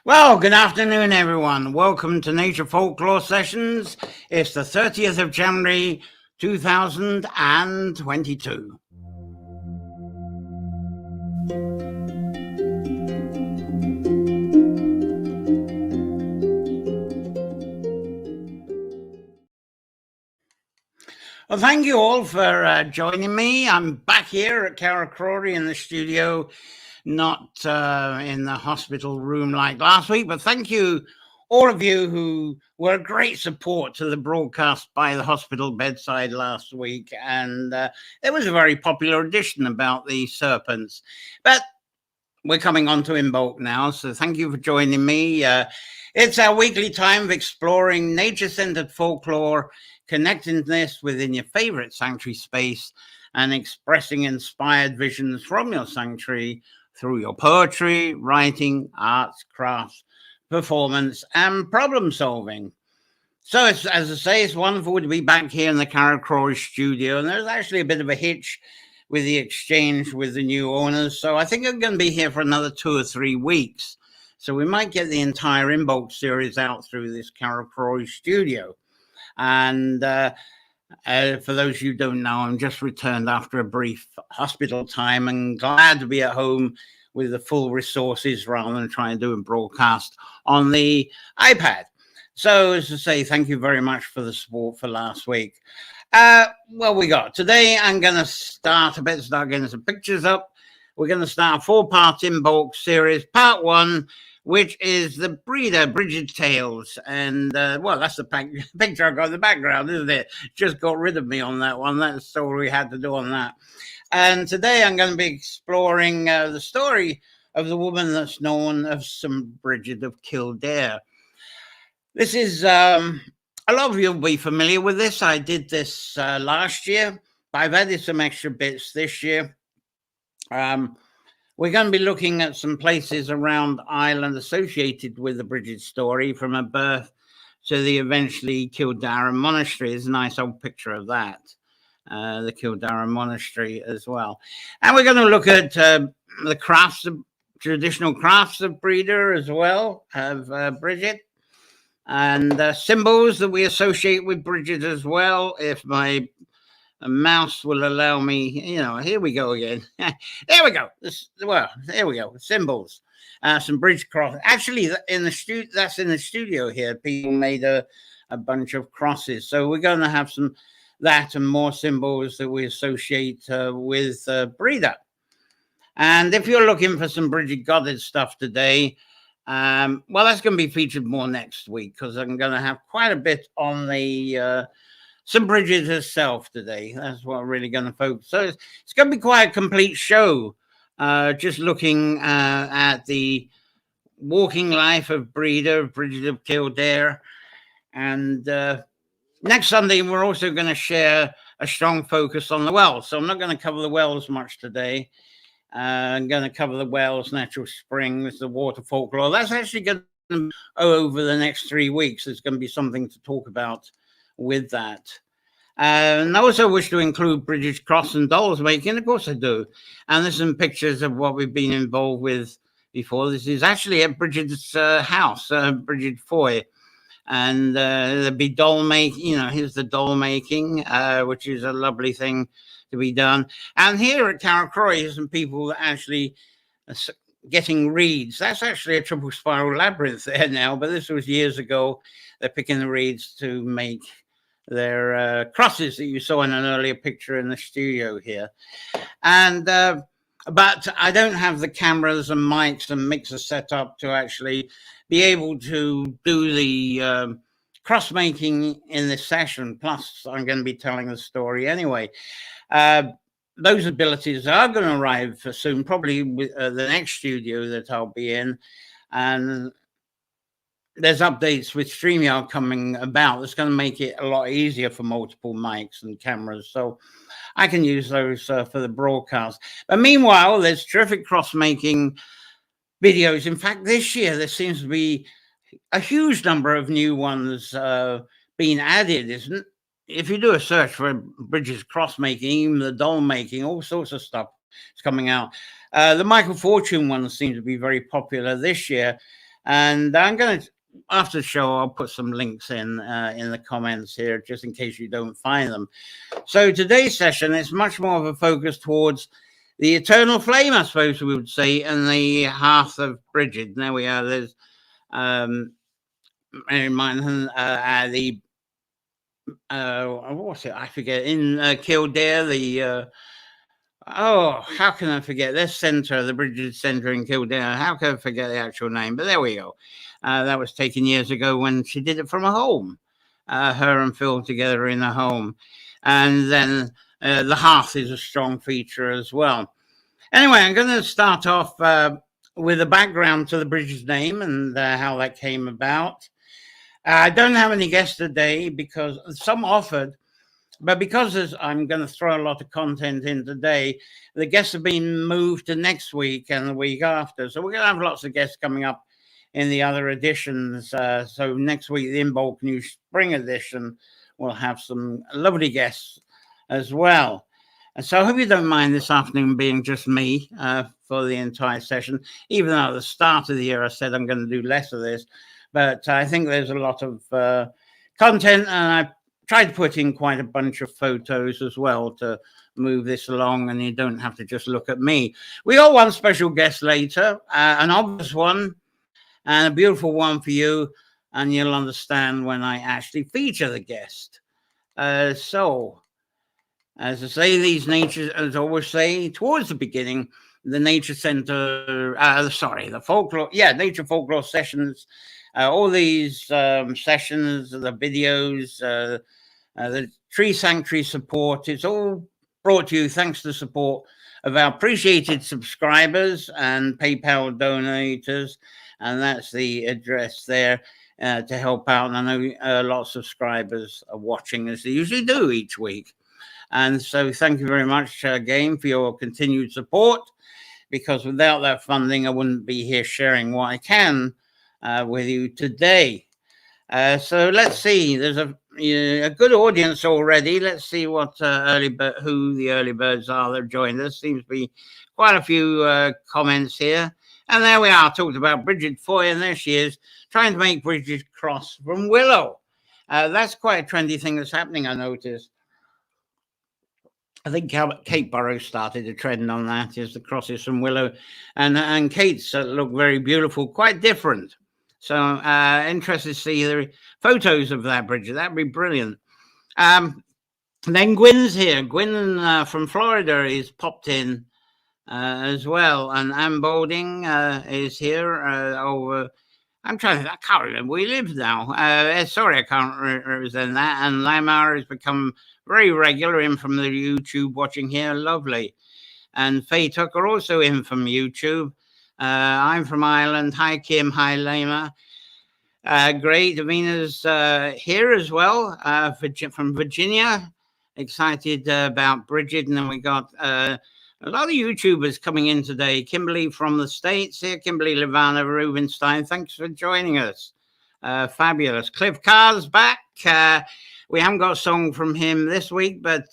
Well, good afternoon, everyone. Welcome to Nature Folklore Sessions. It's the 30th of January, 2022. Well, thank you all for joining me. I'm back here at Carracrory in the studio, not in the hospital room like last week, but thank you, all of you who were a great support to the broadcast by the hospital bedside last week. And it was a very popular edition about the serpents. But we're coming on to Imbolc now, so thank you for joining me. It's our weekly time of exploring nature-centered folklore, connecting this within your favorite sanctuary space and expressing inspired visions from your sanctuary through your poetry, writing, arts, crafts, performance, and problem solving. So, as I say, it's wonderful to be back here in the Carracrory studio, and there's actually a bit of a hitch with the exchange with the new owners. So I think I'm going to be here for another 2 or 3 weeks. So we might get the entire Imbolc series out through this Carracrory studio. And for those who don't know, I'm just returned after a brief hospital time and glad to be at home with the full resources rather than trying to do a broadcast on the iPad. So as I say, thank you very much for the support for last week. Today I'm going to start getting some pictures up. We're going to start a 4-part Imbolc series, part 1, which is the Brighid Tales. And, that's the picture I got in the background, isn't it? Just got rid of me on that one. That's all we had to do on that. And today I'm going to be exploring the story of the woman that's known as Brighid of Kildare. This is, a lot of you will be familiar with this. I did this last year, but I've added some extra bits this year. We're going to be looking at some places around Ireland associated with the Bridget story, from her birth to the eventually Cill Dara monastery. There's a nice old picture of that, the Cill Dara monastery as well. And we're going to look at the traditional crafts of breeder as well, of Bridget, and symbols that we associate with Bridget as well, if my mouse will allow me. Here we go again. There we go. There we go. Symbols. Some bridge cross. Actually, that's in the studio here. People made a bunch of crosses. So we're going to have that and more symbols that we associate with breeder. And if you're looking for some Bridget Goddard stuff today, that's going to be featured more next week, because I'm going to have quite a bit on the some Bridget herself today. That's what I'm really going to focus. So it's going to be quite a complete show, just looking at the walking life of Brighid of Kildare. And next Sunday, we're also going to share a strong focus on the wells. So I'm not going to cover the wells much today. I'm going to cover the wells, natural springs, the water folklore. That's actually going to be over the next 3 weeks. There's going to be something to talk about with that. And I also wish to include British cross and dolls making. Of course I do. And there's some pictures of what we've been involved with before. This is actually at Bridget's house, Brigid Faughert. And there'll be doll making. Here's the doll making, which is a lovely thing to be done. And here at Carracrory, there's some people that actually getting reeds. That's actually a triple spiral labyrinth there now, but this was years ago. They're picking the reeds to make their crosses that you saw in an earlier picture in the studio here. And but I don't have the cameras and mics and mixer set up to actually be able to do the cross making in this session. Plus, I'm going to be telling the story anyway. Those abilities are going to arrive soon, probably with the next studio that I'll be in. And there's updates with StreamYard coming about that's going to make it a lot easier for multiple mics and cameras. So I can use those for the broadcast. But meanwhile, there's terrific cross-making videos. In fact, this year, there seems to be a huge number of new ones being added, isn't it? If you do a search for Bridges cross-making, even the doll making, all sorts of stuff is coming out. The Michael Fortune ones seem to be very popular this year. And I'm going to, after the show, I'll put some links in the comments here, just in case you don't find them. So today's session is much more of a focus towards the eternal flame, I suppose we would say, and the hearth of Bridget. There we are. There's Mary Minton, the what's it? I forget. In Kildare, the how can I forget this centre, the Brigade Centre in Kildare? How can I forget the actual name? But there we go. That was taken years ago when she did it from a home. Her and Phil together in a home, and then the hearth is a strong feature as well. Anyway, I'm going to start off with a background to the Bridges name and how that came about. I don't have any guests today because some offered, but because I'm going to throw a lot of content in today, the guests have been moved to next week and the week after. So we're going to have lots of guests coming up in the other editions. So next week, the Imbolc New Spring edition will have some lovely guests as well. And so I hope you don't mind this afternoon being just me for the entire session, even though at the start of the year I said I'm going to do less of this. But I think there's a lot of content, and I tried to put in quite a bunch of photos as well to move this along, and you don't have to just look at me. We got one special guest later, an obvious one, and a beautiful one for you, and you'll understand when I actually feature the guest. So, as I say, these nature, as I always say, towards the beginning, the Nature Center, the Folklore, Nature Folklore sessions, all these sessions, the videos, the Tree Sanctuary support, it's all brought to you thanks to the support of our appreciated subscribers and PayPal donators. And that's the address there to help out. And I know a lot of subscribers are watching, as they usually do each week. And so thank you very much again for your continued support, because without that funding, I wouldn't be here sharing what I can with you today. So let's see. There's a good audience already. Let's see what who the early birds are that joined us. Seems to be quite a few comments here. And there we are, talked about Bridget Foy, and there she is, trying to make Bridget cross from willow. That's quite a trendy thing that's happening, I noticed. I think Kate Burrows started a trend on that, is the crosses from willow. And Kate's look very beautiful, quite different. So interested to see the photos of that, Bridget. That'd be brilliant. Then Gwyn's here. Gwyn from Florida is popped in as well. And Anne Boulding is here over... I can't remember where he lives now. Sorry, I can't represent that. And Lamar has become very regular in from the YouTube watching here. Lovely. And Faye Tucker also in from YouTube. I'm from Ireland. Hi, Kim. Hi, Lama. Great. Davina's here as well from Virginia. Excited about Bridget. And then we got a lot of YouTubers coming in today. Kimberly from the States here. Kimberly Levana Rubenstein. Thanks for joining us. Fabulous. Cliff Carr's back. We haven't got a song from him this week, but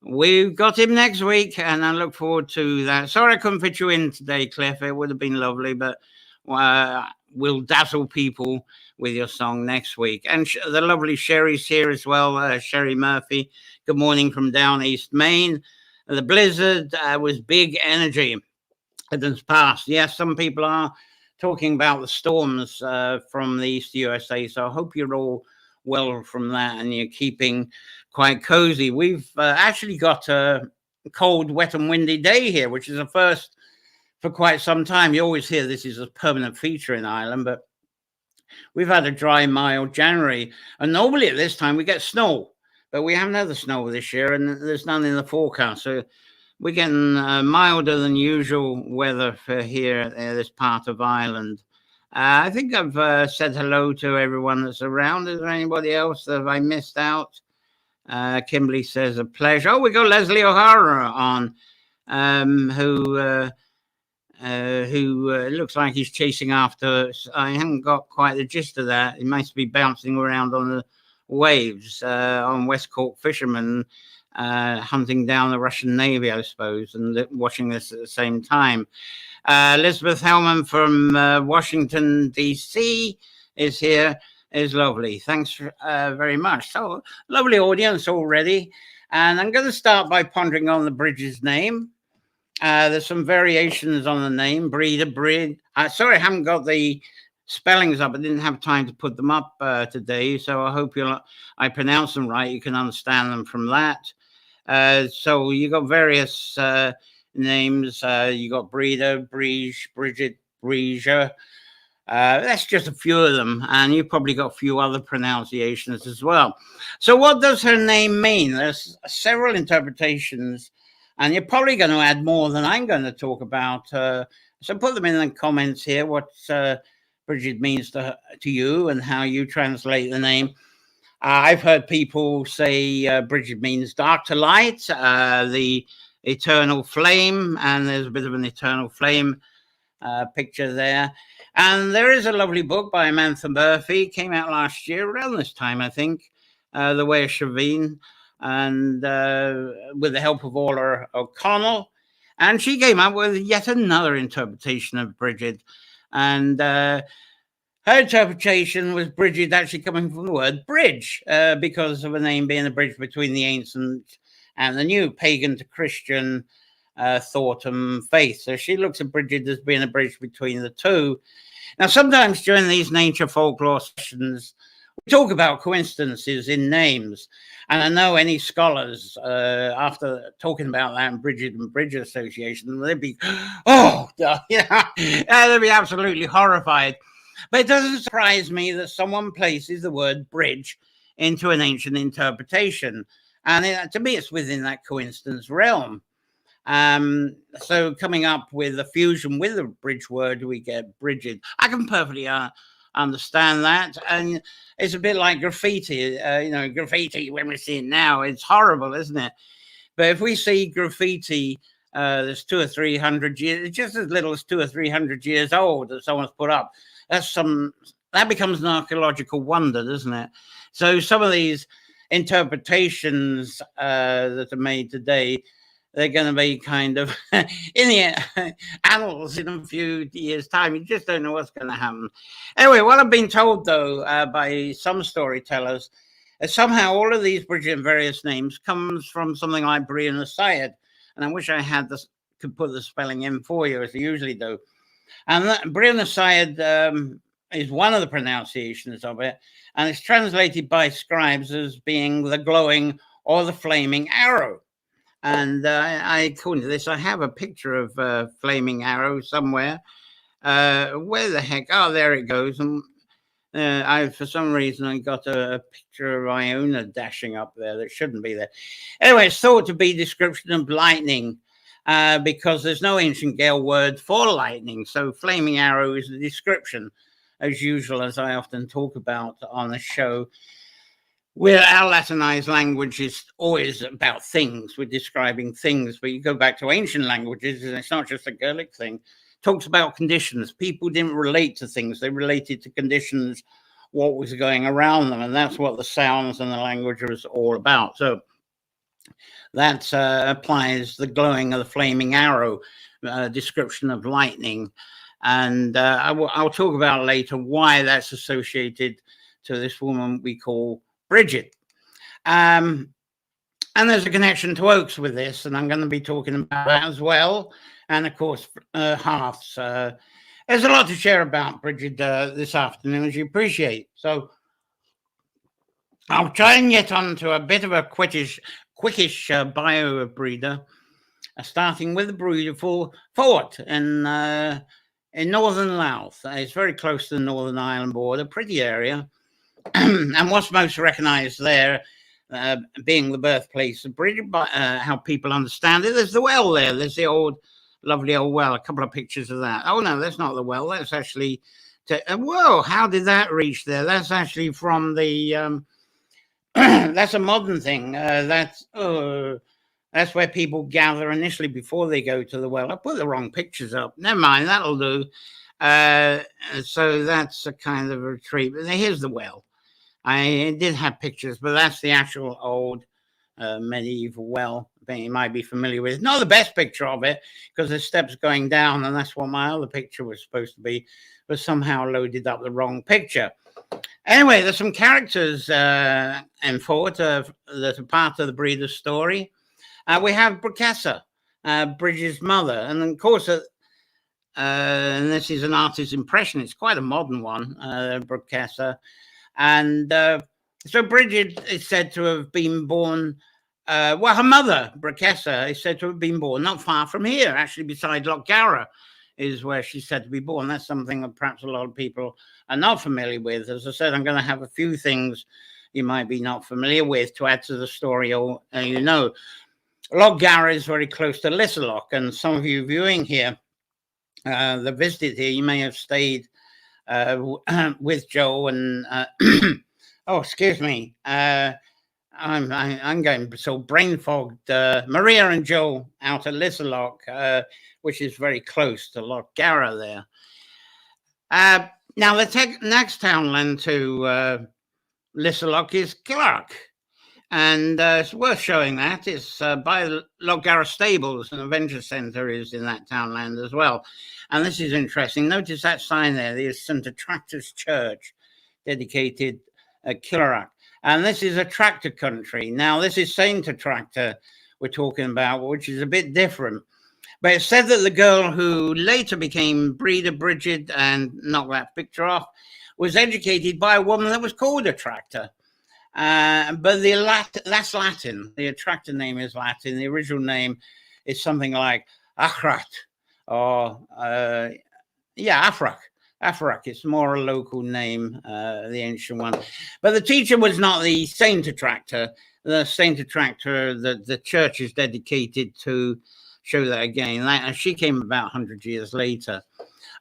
we've got him next week, and I look forward to that. Sorry I couldn't fit you in today, Cliff. It would have been lovely, but we'll dazzle people with your song next week. And the lovely Sherry's here as well. Sherry Murphy. Good morning from down East Maine. The blizzard was big energy. It has passed. Yes, some people are talking about the storms from the East USA. So I hope you're all well from that and you're keeping quite cozy. We've actually got a cold, wet and windy day here, which is a first for quite some time. You always hear this is a permanent feature in Ireland, but we've had a dry, mild January. And normally at this time we get snow, but we haven't had the snow this year and there's none in the forecast. So we're getting milder than usual weather for here, this part of Ireland. I think I've said hello to everyone that's around. Is there anybody else that I missed out? Kimberly says a pleasure. Oh, we got Leslie O'Hara on, who looks like he's chasing after. I haven't got quite the gist of that. He must be bouncing around on the waves on West Cork fishermen, hunting down the Russian Navy, I suppose, and watching this at the same time. Elizabeth Hellman from Washington, D.C. is here. Is lovely. Thanks very much. So, lovely audience already. And I'm going to start by pondering on the Bridges name. There's some variations on the name. Brighid, Brid. Sorry, I haven't got the spellings up. I didn't have time to put them up today. So I hope I pronounce them right. You can understand them from that. So you got various names. You got Brida, Brige, Bridget, Brige. That's just a few of them, and you've probably got a few other pronunciations as well. So what does her name mean? There's several interpretations, and you're probably going to add more than I'm going to talk about. So put them in the comments here, what Bridget means to you and how you translate the name. I've heard people say Bridget means dark to light, the eternal flame, and there's a bit of an eternal flame picture there. And there is a lovely book by Amantha Murphy, came out last year around this time, I think, The Way of Shireen, and with the help of Orla O'Connell. And she came up with yet another interpretation of Bridget. And her interpretation was Bridget actually coming from the word bridge, because of a name being a bridge between the ancient and the new, pagan to Christian thought and faith. So she looks at Bridget as being a bridge between the two. Now, sometimes during these nature folklore sessions, we talk about coincidences in names. And I know any scholars, after talking about that in Bridget and Bridget Association, they'd be, oh, yeah, they'd be absolutely horrified. But it doesn't surprise me that someone places the word bridge into an ancient interpretation. And to me, it's within that coincidence realm. So coming up with a fusion with the bridge word, we get Bridget. I can perfectly understand that. And it's a bit like graffiti. Graffiti, when we see it now, it's horrible, isn't it? But if we see graffiti that's 200 or 300 years, just as little as 200 or 300 years old that someone's put up, that becomes an archaeological wonder, doesn't it? So some of these interpretations that are made today, they're going to be kind of in the annals in a few years' time. You just don't know what's going to happen. Anyway, what I've been told, though, by some storytellers, is somehow all of these Bridget and various names comes from something like Brighid of Kildare. And I wish I had this, could put the spelling in for you, as I usually do. And Brighid of Kildare is one of the pronunciations of it, and it's translated by scribes as being the glowing or the flaming arrow. And according to this, I have a picture of a flaming arrow somewhere. Where the heck? Oh, there it goes. And for some reason, I got a picture of Iona dashing up there that shouldn't be there. Anyway, it's thought to be description of lightning, because there's no ancient Gael word for lightning. So flaming arrow is the description, as usual, as I often talk about on the show. Where our Latinized language is always about things, we're describing things, but you go back to ancient languages, and it's not just a Gaelic thing. It talks about conditions. People didn't relate to things, they related to conditions, what was going around them, and that's what the sounds and the language was all about. So that applies the glowing of the flaming arrow description of lightning. And I'll talk about later why that's associated to this woman we call Bridget. And there's a connection to oaks with this, and I'm going to be talking about that as well. And of course, hearths. There's a lot to share about Bridget this afternoon, as you appreciate. So I'll try and get on to a bit of a quickish bio of Breda, starting with the breed of Faughert in northern Louth. It's very close to the Northern Ireland border, pretty area. And what's most recognised there, being the birthplace of Bridget, but how people understand it, there's the well there. There's the lovely old well. A couple of pictures of that. Oh no, that's not the well. That's actually. Whoa! How did that reach there? That's actually from the. That's a modern thing. That's where people gather initially before they go to the well. I put the wrong pictures up. Never mind. That'll do. So that's a kind of a retreat. But here's the well. I did have pictures, but that's the actual old medieval well. you might be familiar with. Not the best picture of it, because the steps going down, and that's what my other picture was supposed to be, but somehow loaded up the wrong picture. Anyway, there's some characters in Faughert that are part of the breeder's story. We have Bricassa, Bridget's mother, and of course, and this is an artist's impression. It's quite a modern one, Bricassa. And so Bridget is said to have been born, well, her mother, Bricassa, is said to have been born not far from here, actually beside Loch Garra is where she's said to be born. That's something that perhaps a lot of people are not familiar with. As I said, I'm going to have a few things you might be not familiar with to add to the story. Or you know, Loch Garra is very close to Lissalloch, and some of you viewing here that visited here, you may have stayed with Joe and oh, excuse me, I'm going so brain fogged. Maria and Joe out at Lissalloch, which is very close to Loch Garra there. Now the next townland to Lissalloch is Kildare, and it's worth showing that. It's by Loch Garra Stables, and the Adventure Centre is in that townland as well. And this is interesting. Notice that sign there. There's St. Attractor's Church, dedicated at Kildare. And this is a tractor country. Now, this is Saint Attractor we're talking about, which is a bit different. But it's said that the girl who later became Bride of Bridget and knocked that picture off was educated by a woman that was called Attractor. But that's Latin. The Attractor name is Latin. The original name is something like Achrat, or Afrak. Afrak, it's more a local name, the ancient one. But the teacher was not the Saint Attractor. The Saint Attractor that the church is dedicated to, show that again. She came about 100 years later.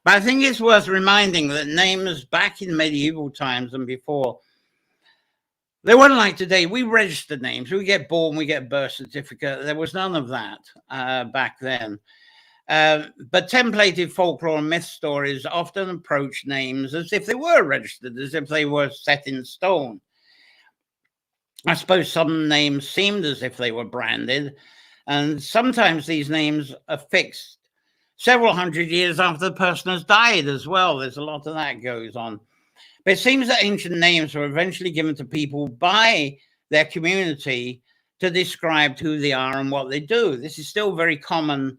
But I think it's worth reminding that names back in medieval times and before, they weren't like today. We registered names. We get born, we get a birth certificate. There was none of that back then. But templated folklore and myth stories often approach names as if they were registered, as if they were set in stone. I suppose some names seemed as if they were branded, and sometimes these names are fixed several hundred years after the person has died as well. There's a lot of that goes on. But it seems that ancient names were eventually given to people by their community to describe who they are and what they do. This is still very common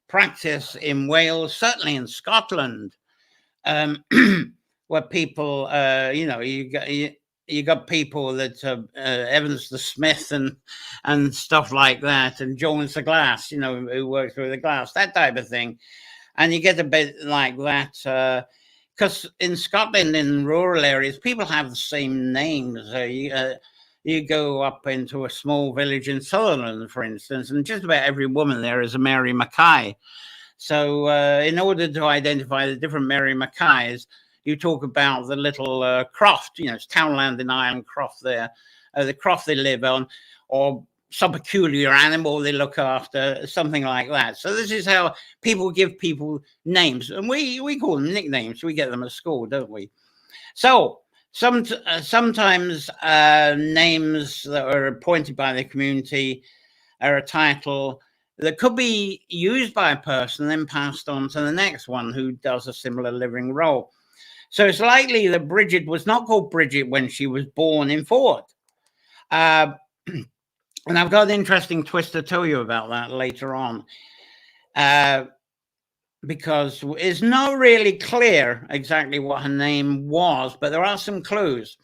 practice in Wales, certainly in Scotland, where people, you got people that Evans the Smith and stuff like that, and Jones the Glass, who works with the glass, that type of thing. And you get a bit like that, because in Scotland, in rural areas, people have the same names. You go up into a small village in Sutherland, for instance, and just about every woman there is a Mary Mackay. So in order to identify the different Mary Mackays, you talk about the little croft, it's townland in Ireland, croft there, the croft they live on, or some peculiar animal they look after, something like that. So this is how people give people names, and we call them nicknames. We get them at school, don't we? So sometimes names that are appointed by the community are a title that could be used by a person, then passed on to the next one who does a similar living role. So it's likely that Bridget was not called Bridget when she was born in Faughert. And I've got an interesting twist to tell you about that later on. Because it's not really clear exactly what her name was, but there are some clues.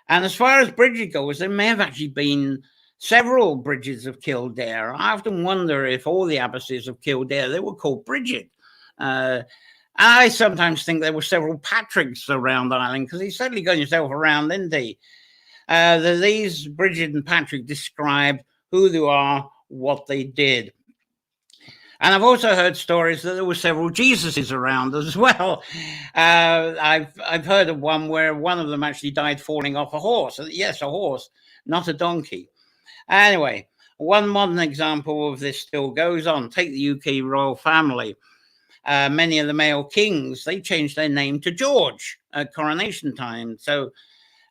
And as far as Bridget goes, there may have actually been several Brigids of Kildare. I often wonder if all the abbesses of Kildare, they were called Bridget. I sometimes think there were several Patricks around Ireland, because he's certainly got himself around, didn't he? These Bridget and Patrick describe who they are, what they did. And I've also heard stories that there were several Jesuses around as well. I've heard of one where one of them actually died falling off a horse. Yes, a horse, not a donkey. Anyway, one modern example of this still goes on. Take the UK royal family. Many of the male kings, they changed their name to George at coronation time. So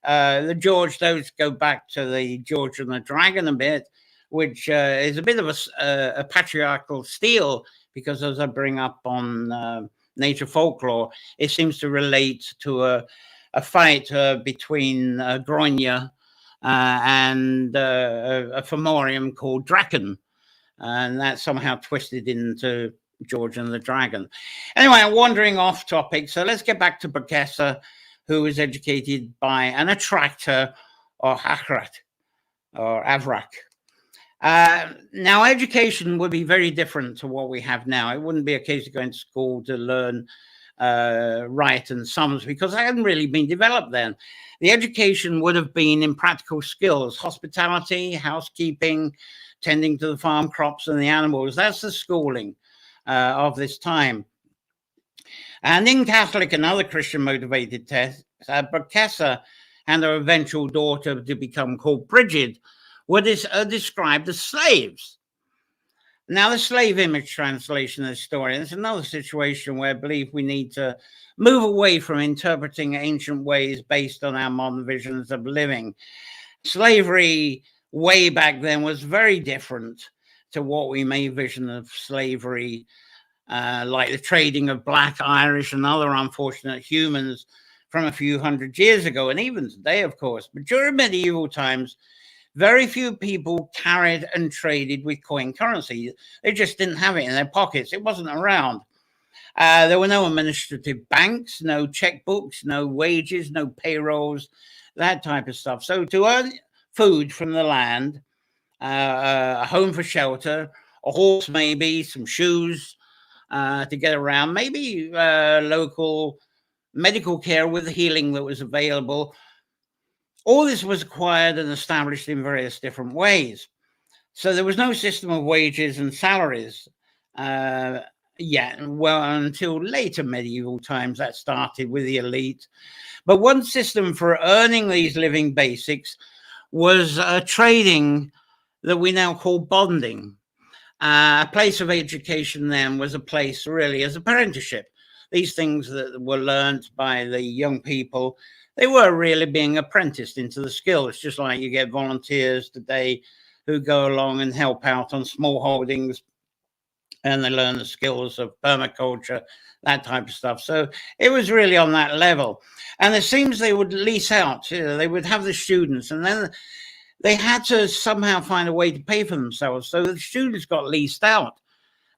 the George, those go back to the George and the Dragon a bit. which is a bit of a patriarchal steel, because as I bring up on Nature Folklore, it seems to relate to a fight between Gronya and a Fomorian called Draken, and that somehow twisted into George and the Dragon. Anyway, I'm wandering off topic, so let's get back to Bokessa, who was educated by an attractor, or Hachrat, or Avrak. Now, education would be very different to what we have now. It wouldn't be a case of going to school to learn write and sums, because that hadn't really been developed then. The education would have been in practical skills, hospitality, housekeeping, tending to the farm crops and the animals. That's the schooling of this time. And in Catholic and other Christian motivated texts, Bokessa and her eventual daughter to become called Brighid were described as slaves. Now, the slave image translation of the story is another situation where I believe we need to move away from interpreting ancient ways based on our modern visions of living. Slavery way back then was very different to what we may vision of slavery, like the trading of black, Irish, and other unfortunate humans from a few hundred years ago, and even today, of course. But during medieval times, very few people carried and traded with coin currency. They just didn't have it in their pockets. It wasn't around. There were no administrative banks, no checkbooks, no wages, no payrolls, that type of stuff. So to earn food from the land, a home for shelter, a horse maybe, some shoes to get around, maybe local medical care with the healing that was available. All this was acquired and established in various different ways. So there was no system of wages and salaries yet, well, until later medieval times that started with the elite. But one system for earning these living basics was trading that we now call bonding. A place of education then was a place really as apprenticeship. These things that were learned by the young people, they were really being apprenticed into the skills, just like you get volunteers today who go along and help out on small holdings, and they learn the skills of permaculture, that type of stuff. So it was really on that level. And it seems they would lease out, they would have the students, and then they had to somehow find a way to pay for themselves. So the students got leased out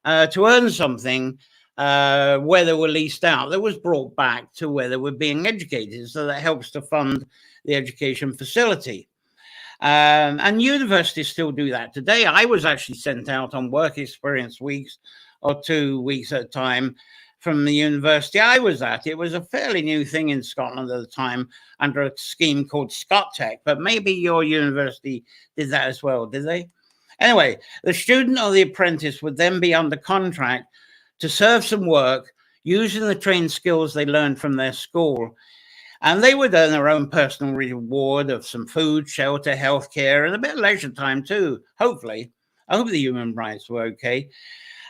to earn something where they were leased out, that was brought back to where they were being educated. So that helps to fund the education facility. And universities still do that today. I was actually sent out on work experience weeks or 2 weeks at a time from the university I was at. It was a fairly new thing in Scotland at the time under a scheme called ScotTech, but maybe your university did that as well, did they? Anyway, the student or the apprentice would then be under contract to serve some work using the trained skills they learned from their school. And they would earn their own personal reward of some food, shelter, healthcare, and a bit of leisure time too, hopefully. I hope the human rights were okay.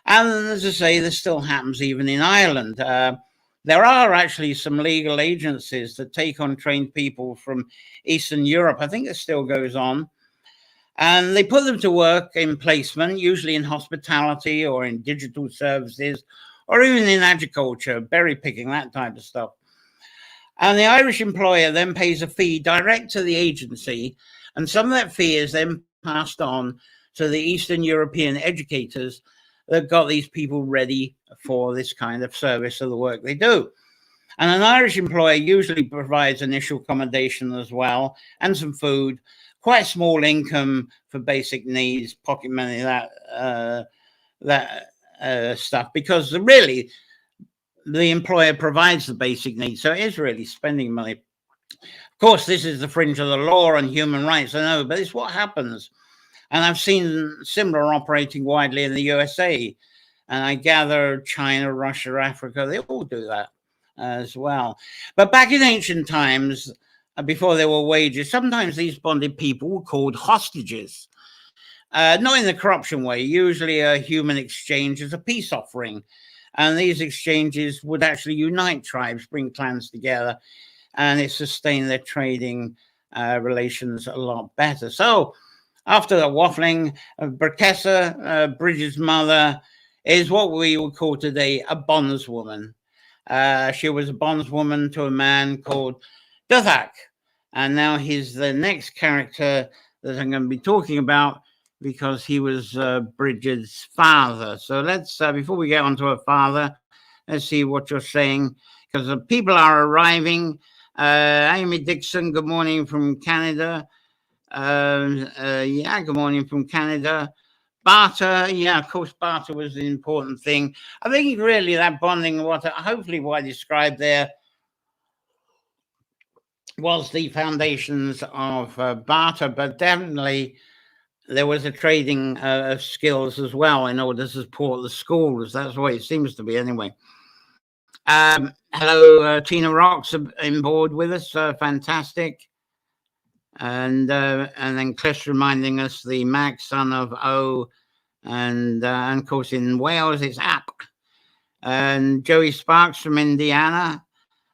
And as I say, this still happens even in Ireland. There are actually some legal agencies that take on trained people from Eastern Europe. I think it still goes on. And they put them to work in placement, usually in hospitality or in digital services, or even in agriculture, berry picking, that type of stuff. And the Irish employer then pays a fee direct to the agency, and some of that fee is then passed on to the Eastern European educators that got these people ready for this kind of service of the work they do. And an Irish employer usually provides initial accommodation as well, and some food, quite small income for basic needs, pocket money, that stuff, because really the employer provides the basic needs. So it is really spending money. Of course, this is the fringe of the law and human rights, I know, but it's what happens. And I've seen similar operating widely in the USA. And I gather China, Russia, Africa, they all do that as well. But back in ancient times, before there were wages, sometimes these bonded people were called hostages. Not in the corruption way, usually a human exchange as a peace offering. And these exchanges would actually unite tribes, bring clans together, and it sustained their trading relations a lot better. So After the waffling, Bridget's Bridget's mother is what we would call today a bondswoman. She was a bondswoman to a man called Dovach. And now he's the next character that I'm going to be talking about because he was Bridget's father. So let's, before we get on to her father, let's see what you're saying, because the people are arriving. Amy Dixon, good morning from Canada. Yeah, good morning from Canada. Barter, yeah, of course, barter was the important thing. I think really that bonding, hopefully what I described there was the foundations of barter, but definitely there was a trading of skills as well in order to support the schools. That's the way it seems to be anyway. Hello, Tina Rocks on board with us, fantastic. And then Cliff's reminding us the Mac, son of O, and of course in Wales it's App. And Joey Sparks from Indiana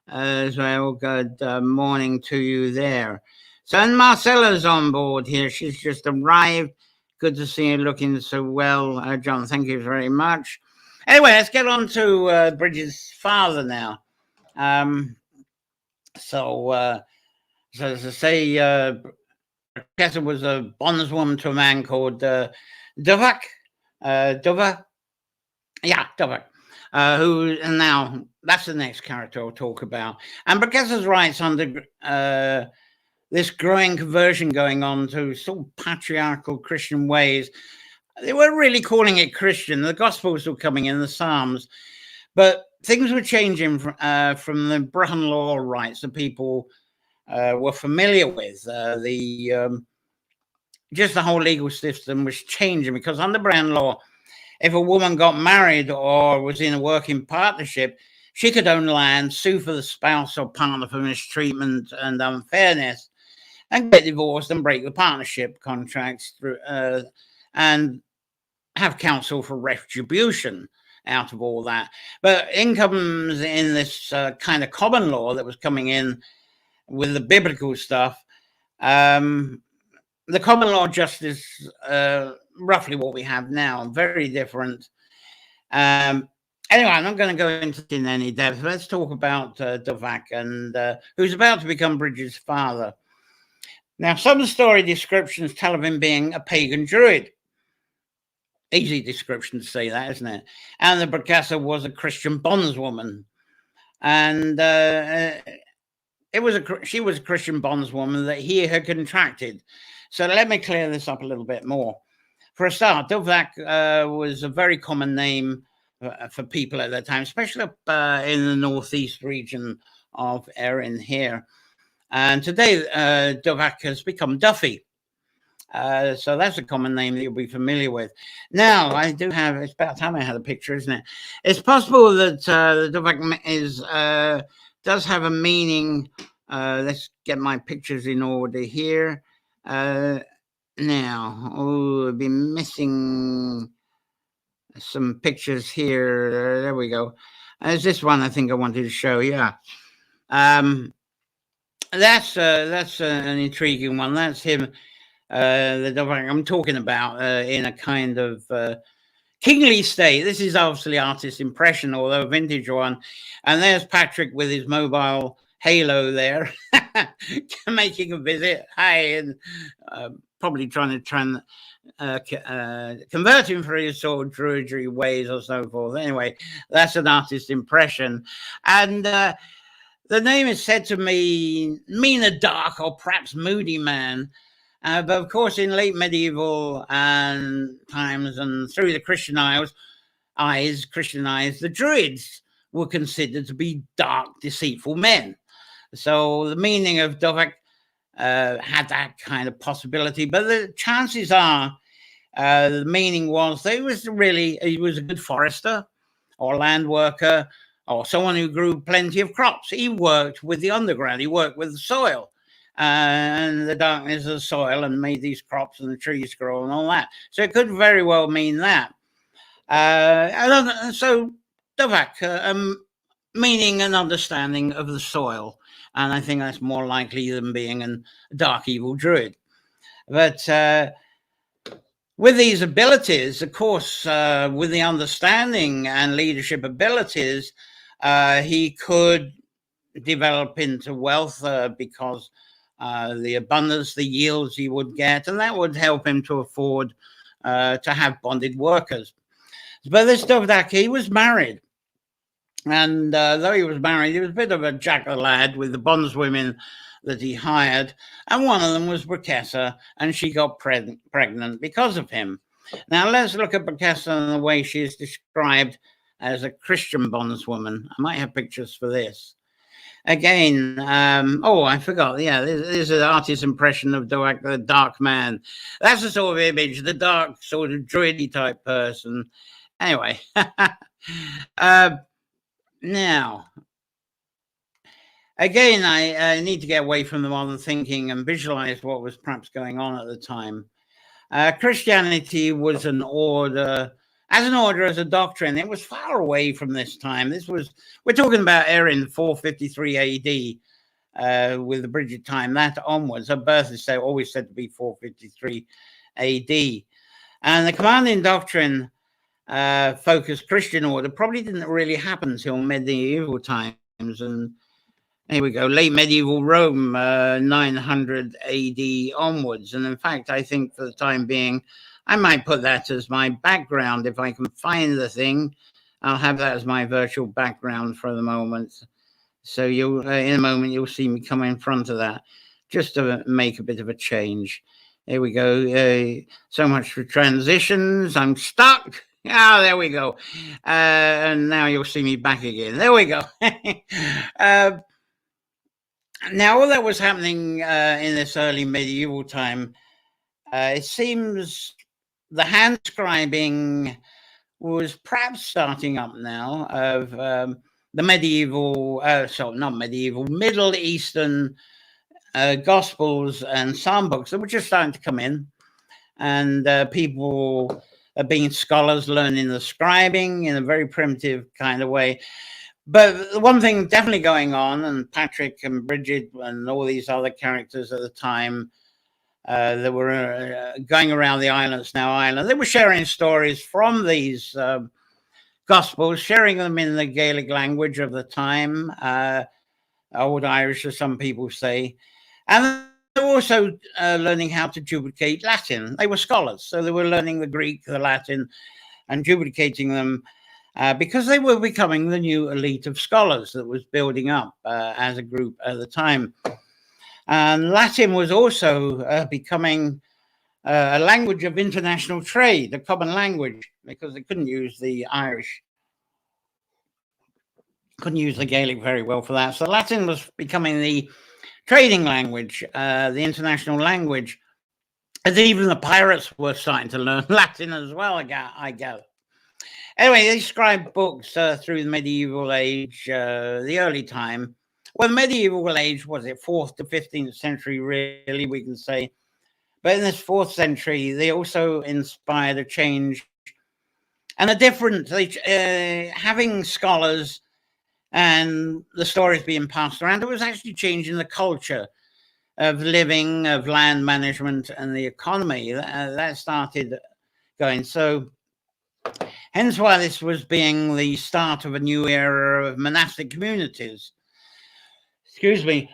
as well. Good morning to you there. So, and Marcella's on board here. She's just arrived. Good to see you looking so well, John. Thank you very much. Anyway, let's get on to Bridget's father now. So as I say, Professor was a bondswoman to a man called Dovach. Yeah, Dovach. Who, and now that's the next character I'll talk about. And Professor's writes under this growing conversion going on to sort of patriarchal Christian ways. They weren't really calling it Christian. The Gospels were coming in, the Psalms, but things were changing from the Brehon law rights that people were familiar with. Just the whole legal system was changing, because under Brehon law, if a woman got married or was in a working partnership, she could own land, sue for the spouse or partner for mistreatment and unfairness, and get divorced and break the partnership contracts through, and have counsel for retribution out of all that. But in comes in this kind of common law that was coming in with the biblical stuff. The common law justice, roughly what we have now, very different. Anyway, I'm not going to go into in any depth. Let's talk about Dovach, and who's about to become Bridget's father. Now, some story descriptions tell of him being a pagan druid. Easy description to say that, isn't it? And the Professor was a Christian bondswoman, and she was a Christian bondswoman that he had contracted. So let me clear this up a little bit more. For a start, Dovach was a very common name for people at that time, especially up in the northeast region of Erin here. And today, Dovach has become Duffy. So that's a common name that you'll be familiar with. Now, I do have, it's about time I had a picture, isn't it? It's possible that the Dovach does have a meaning. Let's get my pictures in order here. Now, I've been missing some pictures here. There we go. There's this one I think I wanted to show. Yeah. That's an intriguing one. That's him, the Dovach I'm talking about, in a kind of kingly state. This is obviously artist impression, although a vintage one. And there's Patrick with his mobile halo there, making a visit. Hi, and probably trying to convert him for his sort of druidry ways or so forth. Anyway, that's an artist impression. And the name is said to mean a dark or perhaps moody man. But of course, in late medieval times and through the Christian eyes, the Druids were considered to be dark, deceitful men. So the meaning of Dovach had that kind of possibility. But the chances are the meaning was that he was a good forester or land worker or someone who grew plenty of crops. He worked with the underground. He worked with the soil and the darkness of the soil and made these crops and the trees grow and all that. So it could very well mean that. So Dovach, meaning an understanding of the soil. And I think that's more likely than being a dark evil druid. But with these abilities, of course, with the understanding and leadership abilities, he could develop into wealth because the abundance, the yields he would get, and that would help him to afford to have bonded workers. But this Dovdak, he was married. And though he was married, he was a bit of a jack-o'-lad with the bondswomen that he hired. And one of them was Brickessa, and she got pregnant because of him. Now, let's look at Brickessa and the way she is described as a Christian bondswoman. I might have pictures for this. Again, oh, I forgot. Yeah, this is an artist's impression of Dovdak, the dark man. That's the sort of image, the dark, sort of druidy type person. Anyway, now, again, I need to get away from the modern thinking and visualize what was perhaps going on at the time. Christianity was an order, as a doctrine. It was far away from this time. We're talking about Erin 453 AD with the Brigid time, that onwards. Her birth is always said to be 453 AD. And the commanding doctrine focused Christian order probably didn't really happen until medieval times. And here we go, late medieval Rome, 900 AD onwards. And in fact, I think for the time being, I might put that as my background. If I can find the thing, I'll have that as my virtual background for the moment. So you'll, in a moment, you'll see me come in front of that, just to make a bit of a change. Here we go. So much for transitions. I'm stuck. Ah, there we go. And now you'll see me back again. There we go. Now, all that was happening in this early medieval time, it seems the hand scribing was perhaps starting up now of the medieval, not medieval, Middle Eastern Gospels and Psalm books that were just starting to come in. And people being scholars, learning the scribing in a very primitive kind of way. But the one thing definitely going on, and Patrick and Bridget and all these other characters at the time that were going around the islands, they were sharing stories from these Gospels, sharing them in the Gaelic language of the time, Old Irish, as some people say. And they were also learning how to duplicate Latin. They were scholars, so they were learning the Greek, the Latin, and duplicating them. Because they were becoming the new elite of scholars that was building up as a group at the time. And Latin was also becoming a language of international trade, a common language, because they couldn't use the Irish, couldn't use the Gaelic very well for that. So Latin was becoming the trading language, the international language, as even the pirates were starting to learn Latin as well, I gather. Anyway, they scribed books through the medieval age, the early time. Well, the medieval age, was it 4th to 15th century, really, we can say. But in this 4th century, they also inspired a change and a different, having scholars and the stories being passed around. It was actually changing the culture of living, of land management and the economy. That started going. So hence why this was being the start of a new era of monastic communities. Excuse me.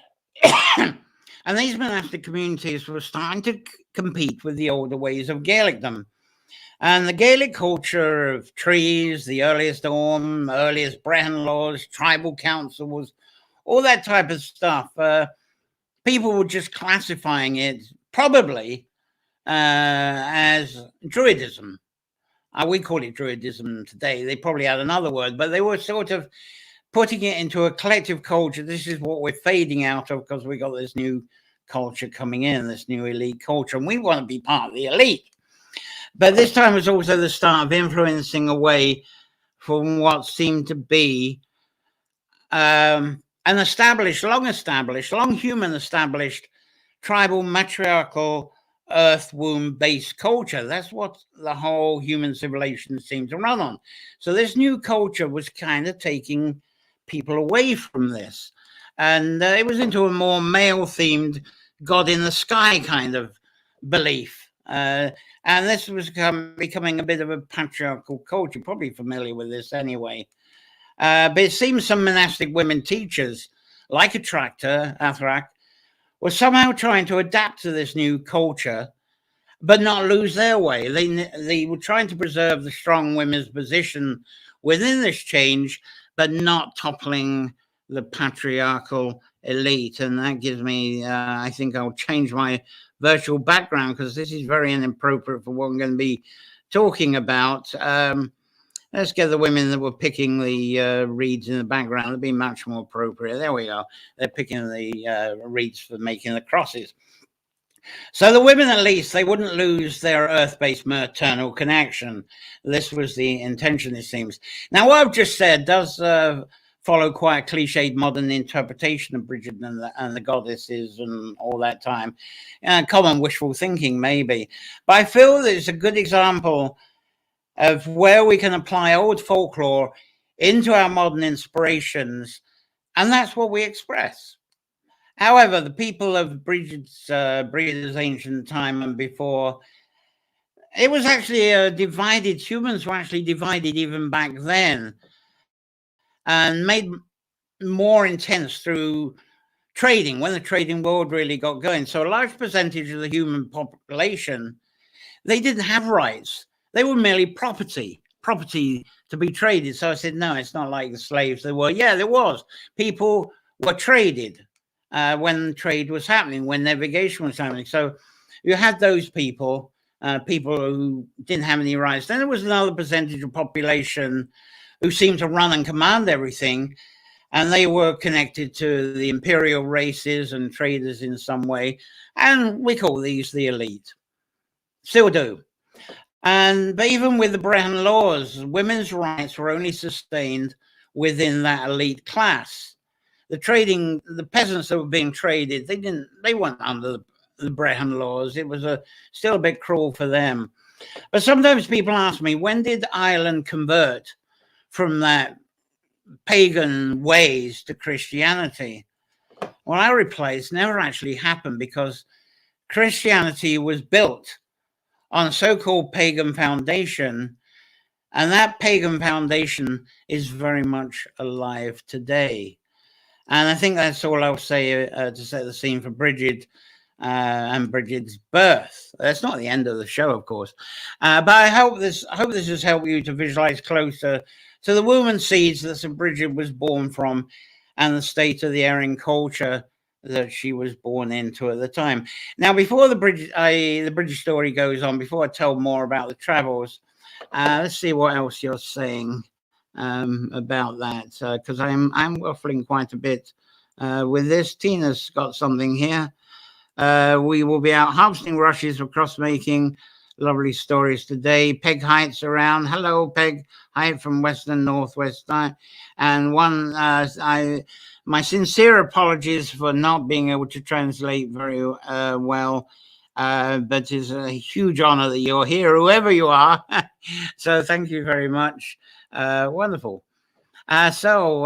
And these monastic communities were starting to compete with the older ways of Gaelicdom. And the Gaelic culture of trees, the earliest Orm, earliest Brehon laws, tribal councils, all that type of stuff, people were just classifying it probably as Druidism. We call it Druidism today. They probably had another word, but they were sort of putting it into a collective culture. This is what we're fading out of because we got this new culture coming in, this new elite culture, and we want to be part of the elite. But this time was also the start of influencing away from what seemed to be an established, long human established, tribal, matriarchal, earth womb-based culture. That's what the whole human civilization seemed to run on. So this new culture was kind of taking people away from this. And it was into a more male-themed God in the sky kind of belief. And this was becoming a bit of a patriarchal culture. You're probably familiar with this anyway. But it seems some monastic women teachers, like Ardagh, were somehow trying to adapt to this new culture, but not lose their way. They were trying to preserve the strong women's position within this change, but not toppling the patriarchal elite. And that gives me, I think I'll change my virtual background because this is very inappropriate for what I'm going to be talking about. Let's get the women that were picking the reeds in the background. It'd be much more appropriate. There we go. They're picking the reeds for making the crosses. So the women, at least, they wouldn't lose their earth-based maternal connection. This was the intention, it seems. Now, what I've just said does follow quite a cliched modern interpretation of Bridget and the goddesses and all that time. Common wishful thinking, maybe. But I feel that it's a good example of where we can apply old folklore into our modern inspirations, and that's what we express. However, the people of Brigid's ancient time and before, it was actually divided. Humans were actually divided even back then, and made more intense through trading, when the trading world really got going. So a large percentage of the human population, they didn't have rights. They were merely property to be traded. So I said, no, it's not like the slaves there were. Yeah, there was. People were traded when trade was happening, when navigation was happening. So you had those people who didn't have any rights. Then there was another percentage of population who seemed to run and command everything. And they were connected to the imperial races and traders in some way. And we call these the elite. Still do. But even with the Brehon laws, women's rights were only sustained within that elite class. The peasants that were being traded, they weren't under the Brehon laws. It was still a bit cruel for them. But sometimes people ask me, when did Ireland convert from that pagan ways to Christianity? Well, I reply, it's never actually happened, because Christianity was built on a so-called pagan foundation, and that pagan foundation is very much alive today. And I think that's all I'll say to set the scene for Brigid and Brigid's birth. That's not the end of the show, of course, but I hope this has helped you to visualize closer to the womb and seeds that St. Brigid was born from, and the state of the Aryan culture that she was born into at the time. Now, before the Brigid story goes on, before I tell more about the travels, let's see what else you're saying about that, because I'm waffling quite a bit with this. Tina's got something here. We will be out harvesting rushes for cross making. Lovely stories today. Peg Height's around. Hello, Peg Height from Western Northwest. And my sincere apologies for not being able to translate very well, but it's a huge honor that you're here, whoever you are. So thank you very much. Wonderful. So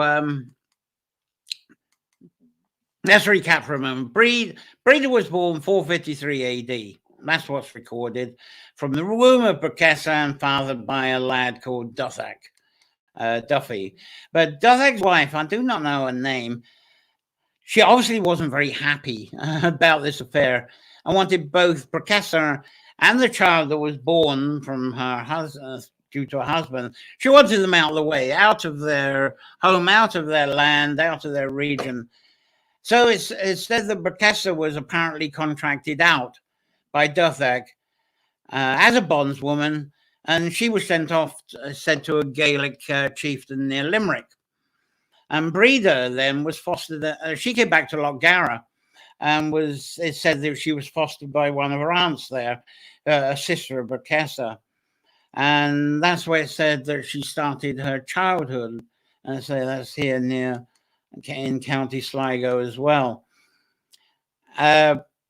let's recap for a moment. Brigid was born 453 AD. That's what's recorded, from the womb of Bricessa and fathered by a lad called Duffy. But Duthag's wife, I do not know her name, she obviously wasn't very happy about this affair and wanted both Bricessa and the child that was born from her husband, due to her husband, she wanted them out of the way, out of their home, out of their land, out of their region. So it's said that Bricessa was apparently contracted out by Duthag as a bondswoman, and she was sent off, said to a Gaelic chieftain near Limerick. And Breda then was fostered. She came back to Lochgarra, and it said that she was fostered by one of her aunts there, a sister of Bricessa. And that's where it said that she started her childhood. And so that's here near in County Sligo as well.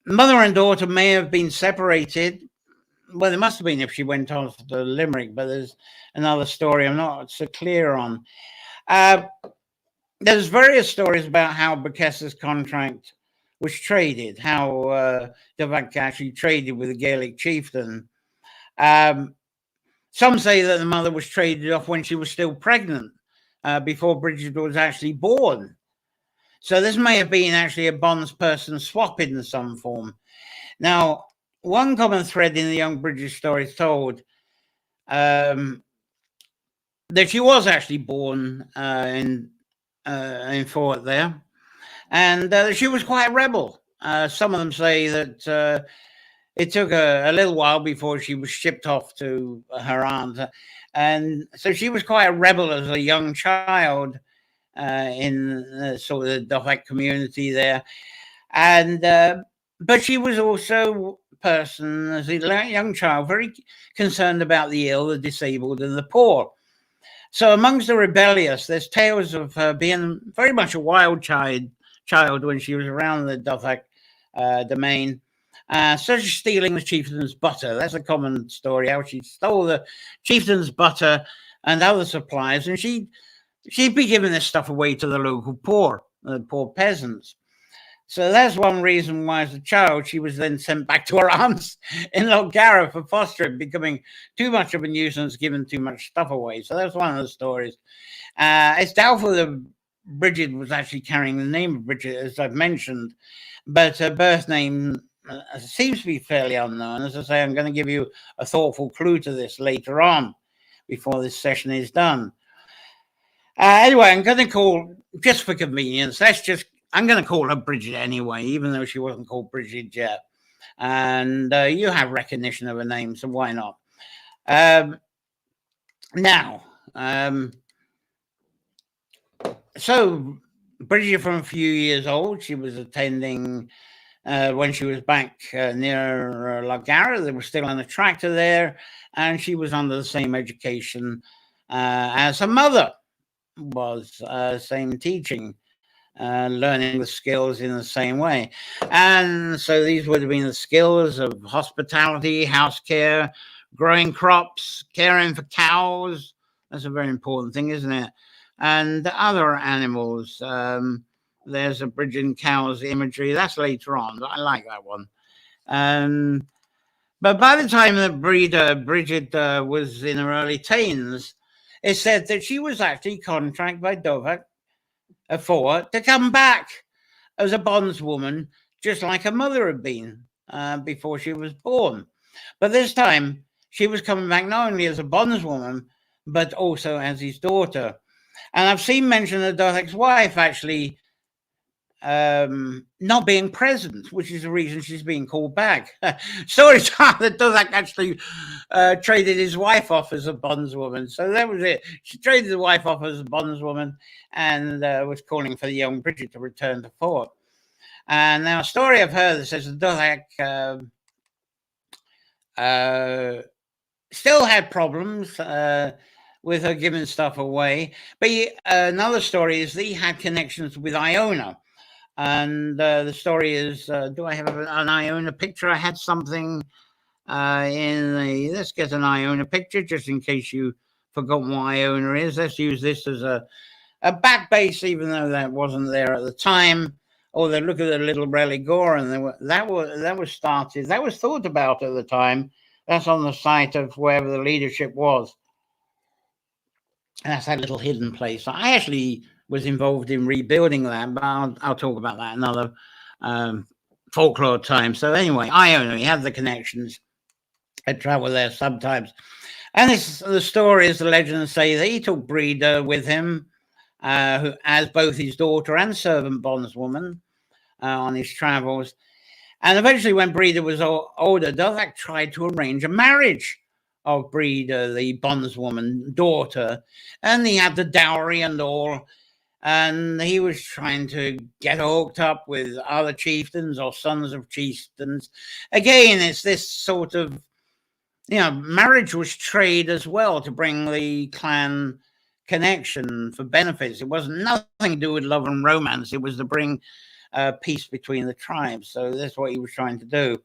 Mother and daughter may have been separated. Well, there must have been if she went on to Limerick, but there's another story I'm not so clear on. There's various stories about how Bricessa's contract was traded, how Dovach actually traded with a Gaelic chieftain. Some say that the mother was traded off when she was still pregnant, before Bridget was actually born. So this may have been actually a bondsperson swap in some form. Now, one common thread in the young Bridget stories told that she was actually born in Faughert there, and she was quite a rebel. Some of them say that it took a little while before she was shipped off to her aunt, and so she was quite a rebel as a young child in sort of the Dovach community there, and but she was also a person, as a young child, very concerned about the ill, the disabled, and the poor. So amongst the rebellious, there's tales of her being very much a wild child when she was around the Dovach domain, such as stealing the chieftain's butter. That's a common story, how she stole the chieftain's butter and other supplies, and she'd be giving this stuff away to the local poor, the poor peasants. So that's one reason why, as a child, she was then sent back to her aunts in Ardagh for fostering, becoming too much of a nuisance, giving too much stuff away. So that's one of the stories. It's doubtful that Bridget was actually carrying the name of Bridget, as I've mentioned, but her birth name seems to be fairly unknown. As I say, I'm going to give you a thoughtful clue to this later on, before this session is done. Anyway, I'm going to call, just for convenience, I'm going to call her Bridget anyway, even though she wasn't called Bridget yet. And you have recognition of her name, so why not? So Bridget, from a few years old, she was attending, when she was back near Ardagh, they were still on the tractor there, and she was under the same education as her mother was, same teaching. Learning the skills in the same way. And so these would have been the skills of hospitality, house care, growing crops, caring for cows. That's a very important thing, isn't it? And other animals. There's a Bridget cows imagery. That's later on. I like that one. But by the time that Bridget was in her early teens, it said that she was actually contracted by Dovach Faughert to come back as a bondswoman, just like her mother had been before she was born. But this time, she was coming back not only as a bondswoman, but also as his daughter. And I've seen mention of Dovach's wife actually not being present, which is the reason she's being called back. Stories are that Dovach actually traded his wife off as a bondswoman. So that was it. She traded the wife off as a bondswoman and was calling for the young Bridget to return to Faughert. And now a story of her that says that Dovach still had problems with her giving stuff away. But another story is that he had connections with Iona. And the story is, do I have an Iona picture? I had something let's get an Iona picture, just in case you forgot what Iona is. Let's use this as a back base, even though that wasn't there at the time. Oh, they look at the little relic gore, and that was thought about at the time. That's on the site of wherever the leadership was. And that's that little hidden place. I actually was involved in rebuilding that, but I'll talk about that another folklore time. So anyway, Iona, he had the connections. I travel there sometimes. And the stories, the legends say that he took Brigid with him, as both his daughter and servant bondswoman on his travels. And eventually, when Brigid was older, Dovach tried to arrange a marriage of Brigid, the bondswoman daughter, and he had the dowry and all. And he was trying to get hooked up with other chieftains or sons of chieftains. Again, it's this sort of, marriage was trade as well to bring the clan connection for benefits. It wasn't nothing to do with love and romance. It was to bring peace between the tribes. So that's what he was trying to do.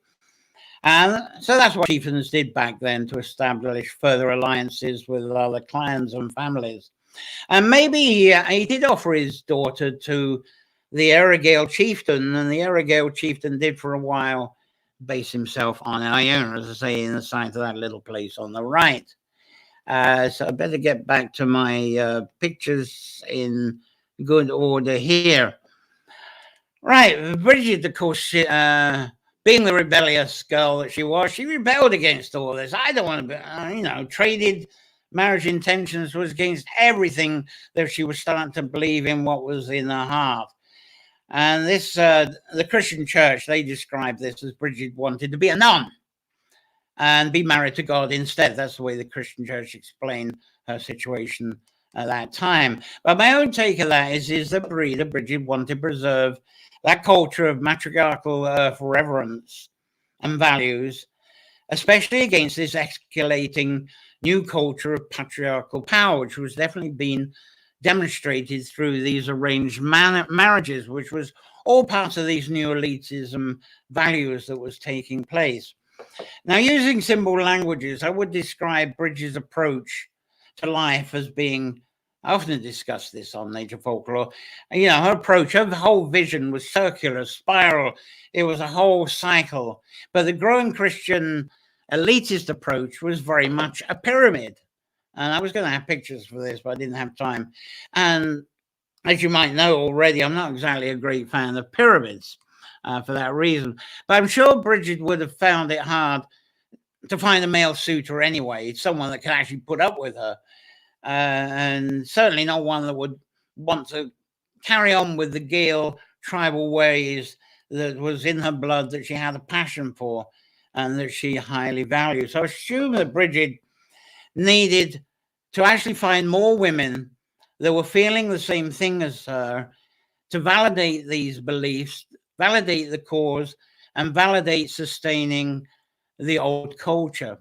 And so that's what chieftains did back then, to establish further alliances with other clans and families. And maybe he did offer his daughter to the Ardagh chieftain, and the Ardagh chieftain did for a while base himself on Iona, as I say, in the site of that little place on the right. So I better get back to my pictures in good order here. Right, Bridget, of course, being the rebellious girl that she was, she rebelled against all this. I don't want to be, traded marriage intentions was against everything that she was starting to believe in, what was in her heart. And this, the Christian church, they described this as Bridget wanted to be a nun and be married to God instead. That's the way the Christian church explained her situation at that time. But my own take of that is that Bridget wanted to preserve that culture of matriarchal reverence and values, especially against this escalating new culture of patriarchal power, which was definitely being demonstrated through these arranged marriages, which was all part of these new elitism values that was taking place. Now, using symbol languages, I would describe Bridget's approach to life as being, I often discuss this on Nature Folklore, her approach, her whole vision was circular, spiral. It was a whole cycle. But the growing Christian elitist approach was very much a pyramid. And I was going to have pictures for this, but I didn't have time. And as you might know already, I'm not exactly a great fan of pyramids for that reason. But I'm sure Bridget would have found it hard to find a male suitor anyway, someone that could actually put up with her. And certainly not one that would want to carry on with the Gael tribal ways that was in her blood, that she had a passion for and that she highly valued. So I assume that Bridget needed to actually find more women that were feeling the same thing as her to validate these beliefs, validate the cause, and validate sustaining the old culture.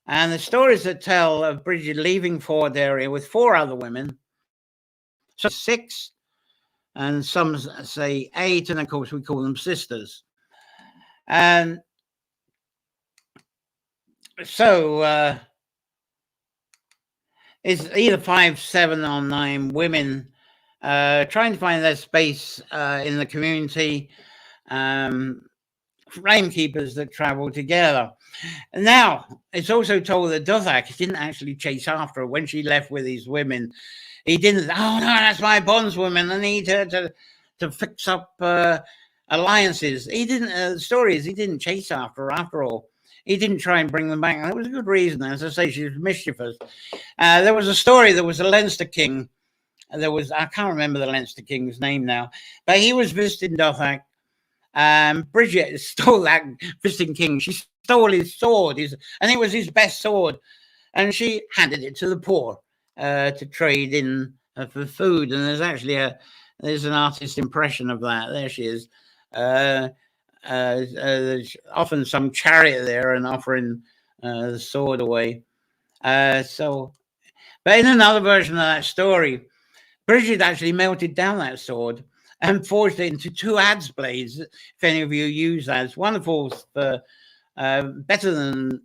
And the stories that tell of Bridget leaving Faughert area with 4 other women, some 6, and some say 8, and of course we call them sisters. And so it's either 5, 7, or 9 women trying to find their space in the community, flame keepers that travel together. Now, it's also told that Ardagh didn't actually chase after her when she left with these women. He didn't, oh no, that's my bondswoman, I need her to fix up alliances. He didn't, the story is he didn't chase after her after all. He didn't try and bring them back. And there was a good reason. As I say, she was mischievous. There was a story, there was a Leinster king. I can't remember the Leinster king's name now, but he was visiting Ardagh. Bridget stole that visiting king. She stole his sword, and it was his best sword, and she handed it to the poor to trade in for food. And there's actually there's an artist impression of that. There she is. There's often some chariot there and offering the sword away. But in another version of that story, Bridget actually melted down that sword and forged it into 2 adze blades. If any of you use that, it's wonderful, better than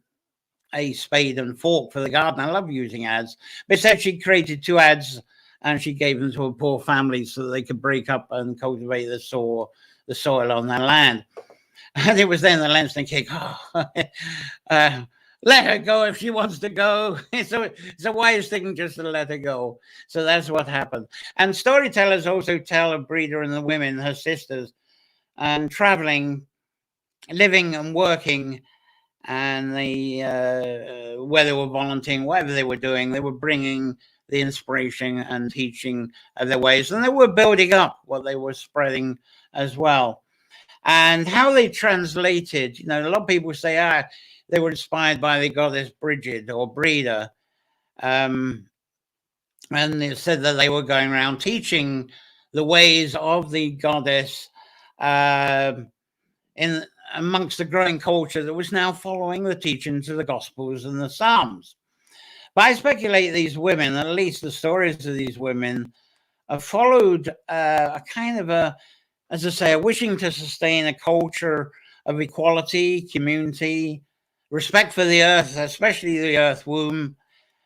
a spade and fork for the garden. I love using adze. But instead, she created 2 adze and she gave them to a poor family so that they could break up and cultivate the soil on their land. And it was then the Leinster king, let her go if she wants to go. It's a wise thing just to let her go. So that's what happened. And storytellers also tell of Breda and the women, her sisters, and traveling, living and working, and where they were volunteering, whatever they were doing, they were bringing the inspiration and teaching of their ways, and they were building up what they were spreading as well. And how they translated, a lot of people say, they were inspired by the goddess Bridget or Breda. And it said that they were going around teaching the ways of the goddess amongst the growing culture that was now following the teachings of the Gospels and the Psalms. But I speculate these women, at least the stories of these women, have followed a kind of as I say, wishing to sustain a culture of equality, community, respect for the earth, especially the earth womb,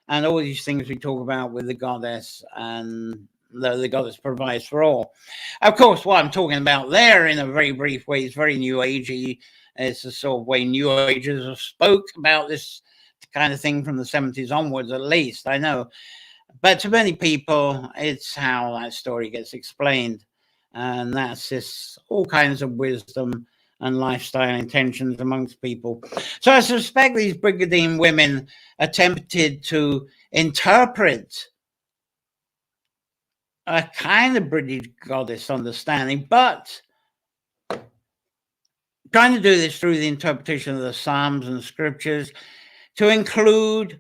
and all these things we talk about with the goddess and the goddess provides for all. Of course, what I'm talking about there in a very brief way is very New Agey. It's the sort of way New Agers have spoke about this kind of thing from the 70s onwards, at least, I know. But to many people, it's how that story gets explained. And that's this all kinds of wisdom and lifestyle intentions amongst people. So I suspect these Brigadine women attempted to interpret a kind of British goddess understanding, but trying to do this through the interpretation of the Psalms and scriptures to include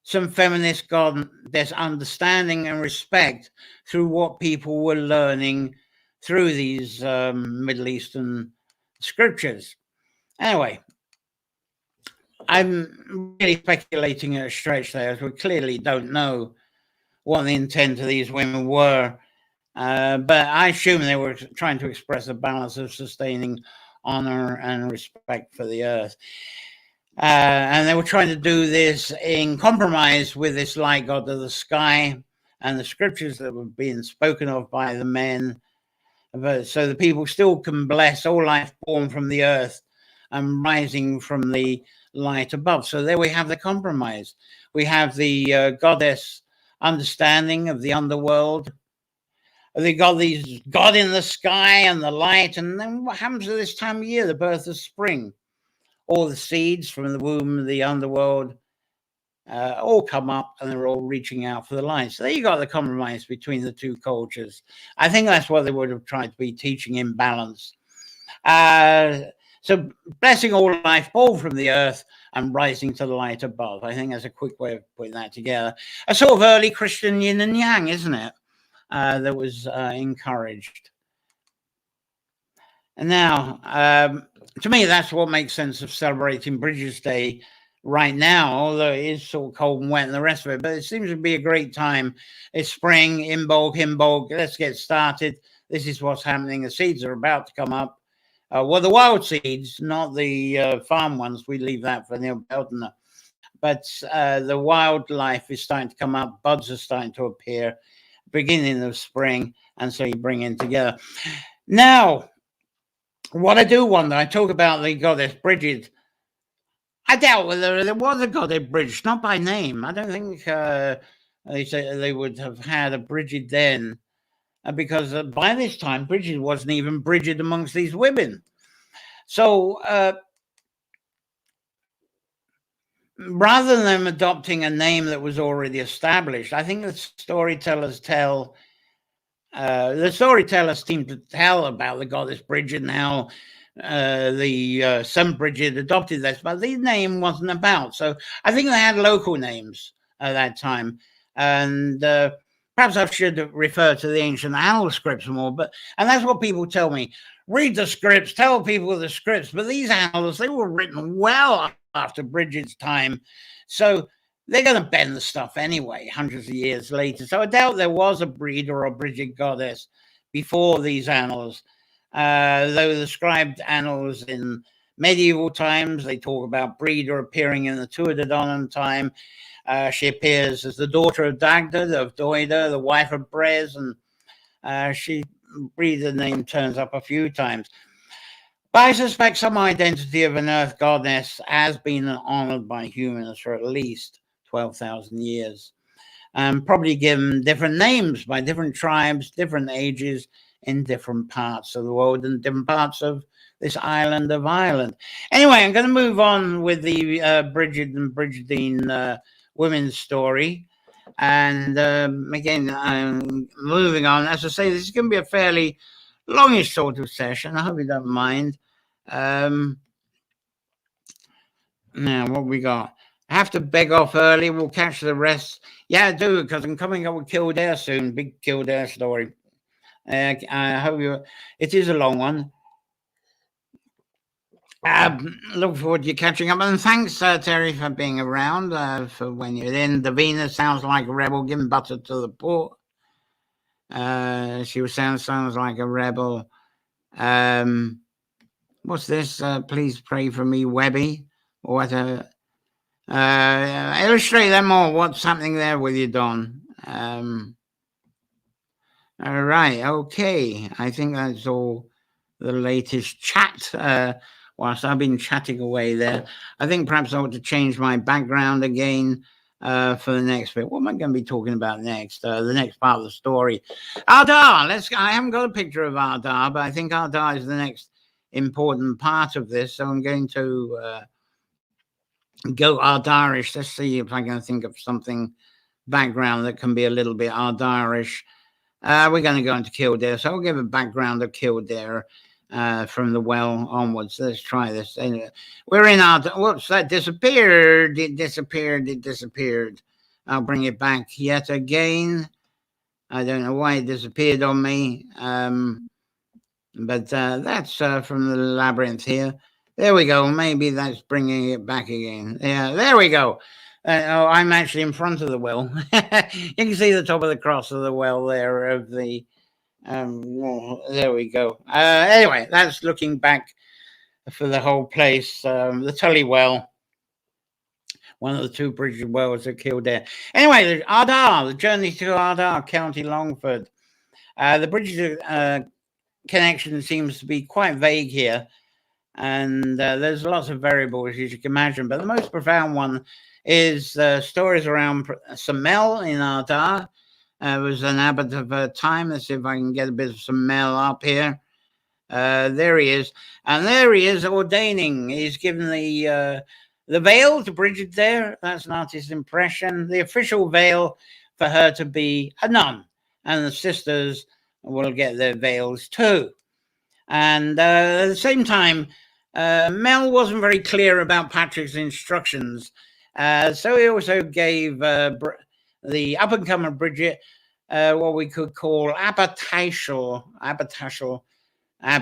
some feminist goddess understanding and respect through what people were learning through these Middle Eastern scriptures. Anyway, I'm really speculating at a stretch there, as we clearly don't know what the intent of these women were. But I assume they were trying to express a balance of sustaining honor and respect for the earth. And they were trying to do this in compromise with this light god of the sky and the scriptures that were being spoken of by the men. But so the people still can bless all life born from the earth and rising from the light above. So there we have the compromise. We have the goddess understanding of the underworld. They got these God in the sky and the light. And then what happens at this time of year? The birth of spring. All the seeds from the womb of the underworld all come up, and they're all reaching out for the light. So there you got the compromise between the two cultures. I think that's what they would have tried to be teaching in balance. So blessing all life born from the earth and rising to the light above. I think that's a quick way of putting that together. A sort of early Christian yin and yang, isn't it? That was encouraged. And now, to me, that's what makes sense of celebrating Bridges Day right now, although it is sort of cold and wet and the rest of it. But it seems to be a great time. It's spring, Imbolc. Let's get started. This is what's happening. The seeds are about to come up. Well, the wild seeds, not the farm ones. We leave that for Neil Beltner. But the wildlife is starting to come up. Buds are starting to appear, beginning of spring. And so you bring in together. Now, what I do wonder, I talk about the goddess Bridget. I doubt whether there was a goddess Bridget, not by name. I don't think they would have had a Bridget then, because by this time, Bridget wasn't even Bridget amongst these women. So rather than them adopting a name that was already established, I think the storytellers seem to tell about the goddess Bridget and how some Bridget adopted this, but the name wasn't about. So I think they had local names at that time. And perhaps I should refer to the ancient annal scripts more, and that's what people tell me. Read the scripts, tell people the scripts, but these annals, they were written well after Bridget's time. So they're going to bend the stuff anyway, hundreds of years later. So I doubt there was a Brigid or a Bridget goddess before these annals. Though the scribed annals in medieval times, they talk about Brigid appearing in the Tuatha time. She appears as the daughter of Dagda, of Doida, the wife of Brez, and Brigid's name turns up a few times. But I suspect some identity of an earth goddess has been honored by humans for at least 12,000 years, and probably given different names by different tribes, different ages, in different parts of the world and different parts of this island of Ireland. Anyway, I'm going to move on with the Bridget and Brigidine women's story. And again, I'm moving on. As I say, this is going to be a fairly longish sort of session. I hope you don't mind. Now, what we got? I have to beg off early. We'll catch the rest. Yeah, I do, because I'm coming up with Kildare soon. Big Kildare story. I hope it is a long one. Look forward to you catching up. And thanks, Terry, for being around for when you're in. Davina sounds like a rebel, giving butter to the poor. She sounds like a rebel. What's this? Please pray for me, Webby. What? Illustrate them more. What's happening there with you, Don? All right. Okay. I think that's all the latest chat. Whilst I've been chatting away there, I think perhaps I ought to change my background again for the next bit. What am I going to be talking about next? The next part of the story. Ardagh. I haven't got a picture of Ardagh, but I think Ardagh is the next important part of this. So I'm going to go Ardaghish. Let's see if I can think of something background that can be a little bit Ardaghish. We're going to go into Kildare, so I'll give a background of Kildare from the well onwards. Let's try this. We're in our. Whoops, that disappeared. It disappeared. It disappeared. I'll bring it back yet again. I don't know why it disappeared on me. But that's from the labyrinth here. There we go. Maybe that's bringing it back again. Yeah, there we go. I'm actually in front of the well. You can see the top of the cross of the well there of the. There we go. Anyway, that's looking back for the whole place. The Tully Well, one of the two Brigid wells at Kildare. Anyway, Ardagh, the journey to Ardagh, County Longford. The Brigid connection seems to be quite vague here, and there's lots of variables, as you can imagine, but the most profound one is stories around St Mel in Ardagh. Was an abbot of her time. Let's see if I can get a bit of St Mel up here. There he is, and there he is ordaining. He's given the veil to Bridget there. That's an artist's impression. The official veil for her to be a nun, and the sisters will get their veils too. And at the same time, Mel wasn't very clear about Patrick's instructions. So he also gave the up-and-comer Bridget what we could call abbatial abbot.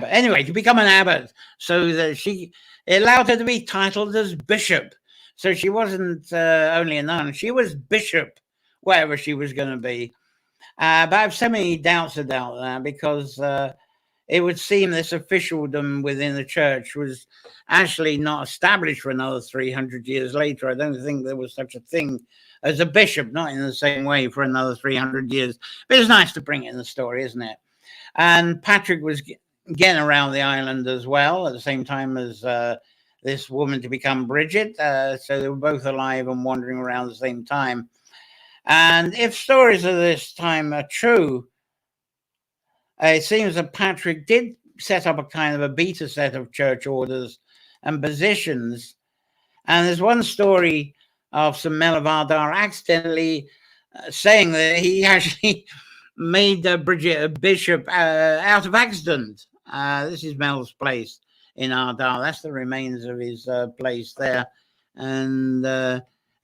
Anyway, to become an abbot, so that it allowed her to be titled as bishop. So she wasn't only a nun, she was bishop, wherever she was going to be. But I have so many doubts about that because it would seem this officialdom within the church was actually not established for another 300 years later. I don't think there was such a thing as a bishop, not in the same way for another 300 years. But it's nice to bring it in the story, isn't it? And Patrick was getting around the island as well at the same time as this woman to become Bridget. So they were both alive and wandering around at the same time. And if stories of this time are true, it seems that Patrick did set up a kind of a beta set of church orders and positions. And there's one story of St Mel of Ardagh accidentally saying that he actually made Bridget a bishop out of accident. This is Mel's place in Ardagh. That's the remains of his place there. And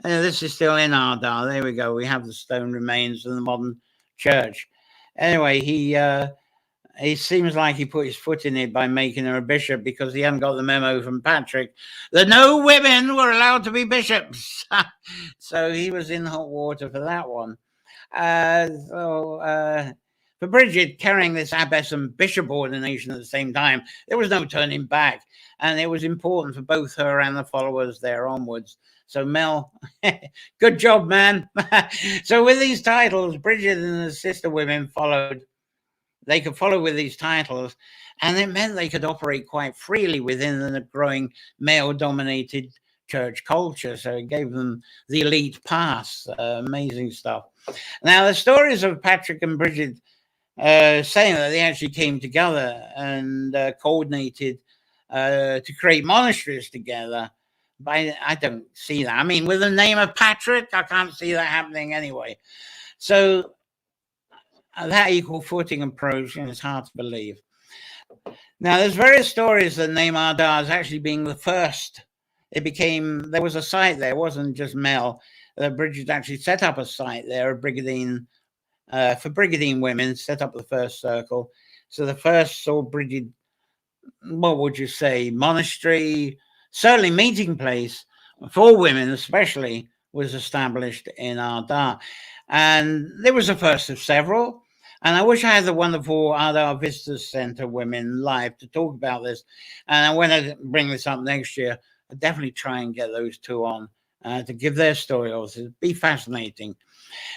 this is still in Ardagh. There we go. We have the stone remains of the modern church. Anyway, he seems like he put his foot in it by making her a bishop because he hadn't got the memo from Patrick that no women were allowed to be bishops. So he was in hot water for that one. For Bridget, carrying this abbess and bishop ordination at the same time, there was no turning back. And it was important for both her and the followers there onwards. So Mel, good job, man. So with these titles, Bridget and the sister women followed. They could follow with these titles, and it meant they could operate quite freely within the growing male-dominated church culture. So it gave them the elite pass. Amazing stuff. Now, the stories of Patrick and Bridget saying that they actually came together and coordinated to create monasteries together. But I don't see that. I mean, with the name of Patrick, I can't see that happening anyway. So that equal footing approach, and it's hard to believe. Now, there's various stories that name Ardagh as actually being the first. There was a site there. It wasn't just Mel. Bridget actually set up a site there, for Brigadine women, set up the first circle. So the first saw Bridget, what would you say, monastery, certainly meeting place for women especially, was established in Ardagh. And there was the first of several. And I wish I had the wonderful Ardagh Visitors Centre women live to talk about this. And when I bring this up next year, I'll definitely try and get those two on to give their story. Also, it'd be fascinating.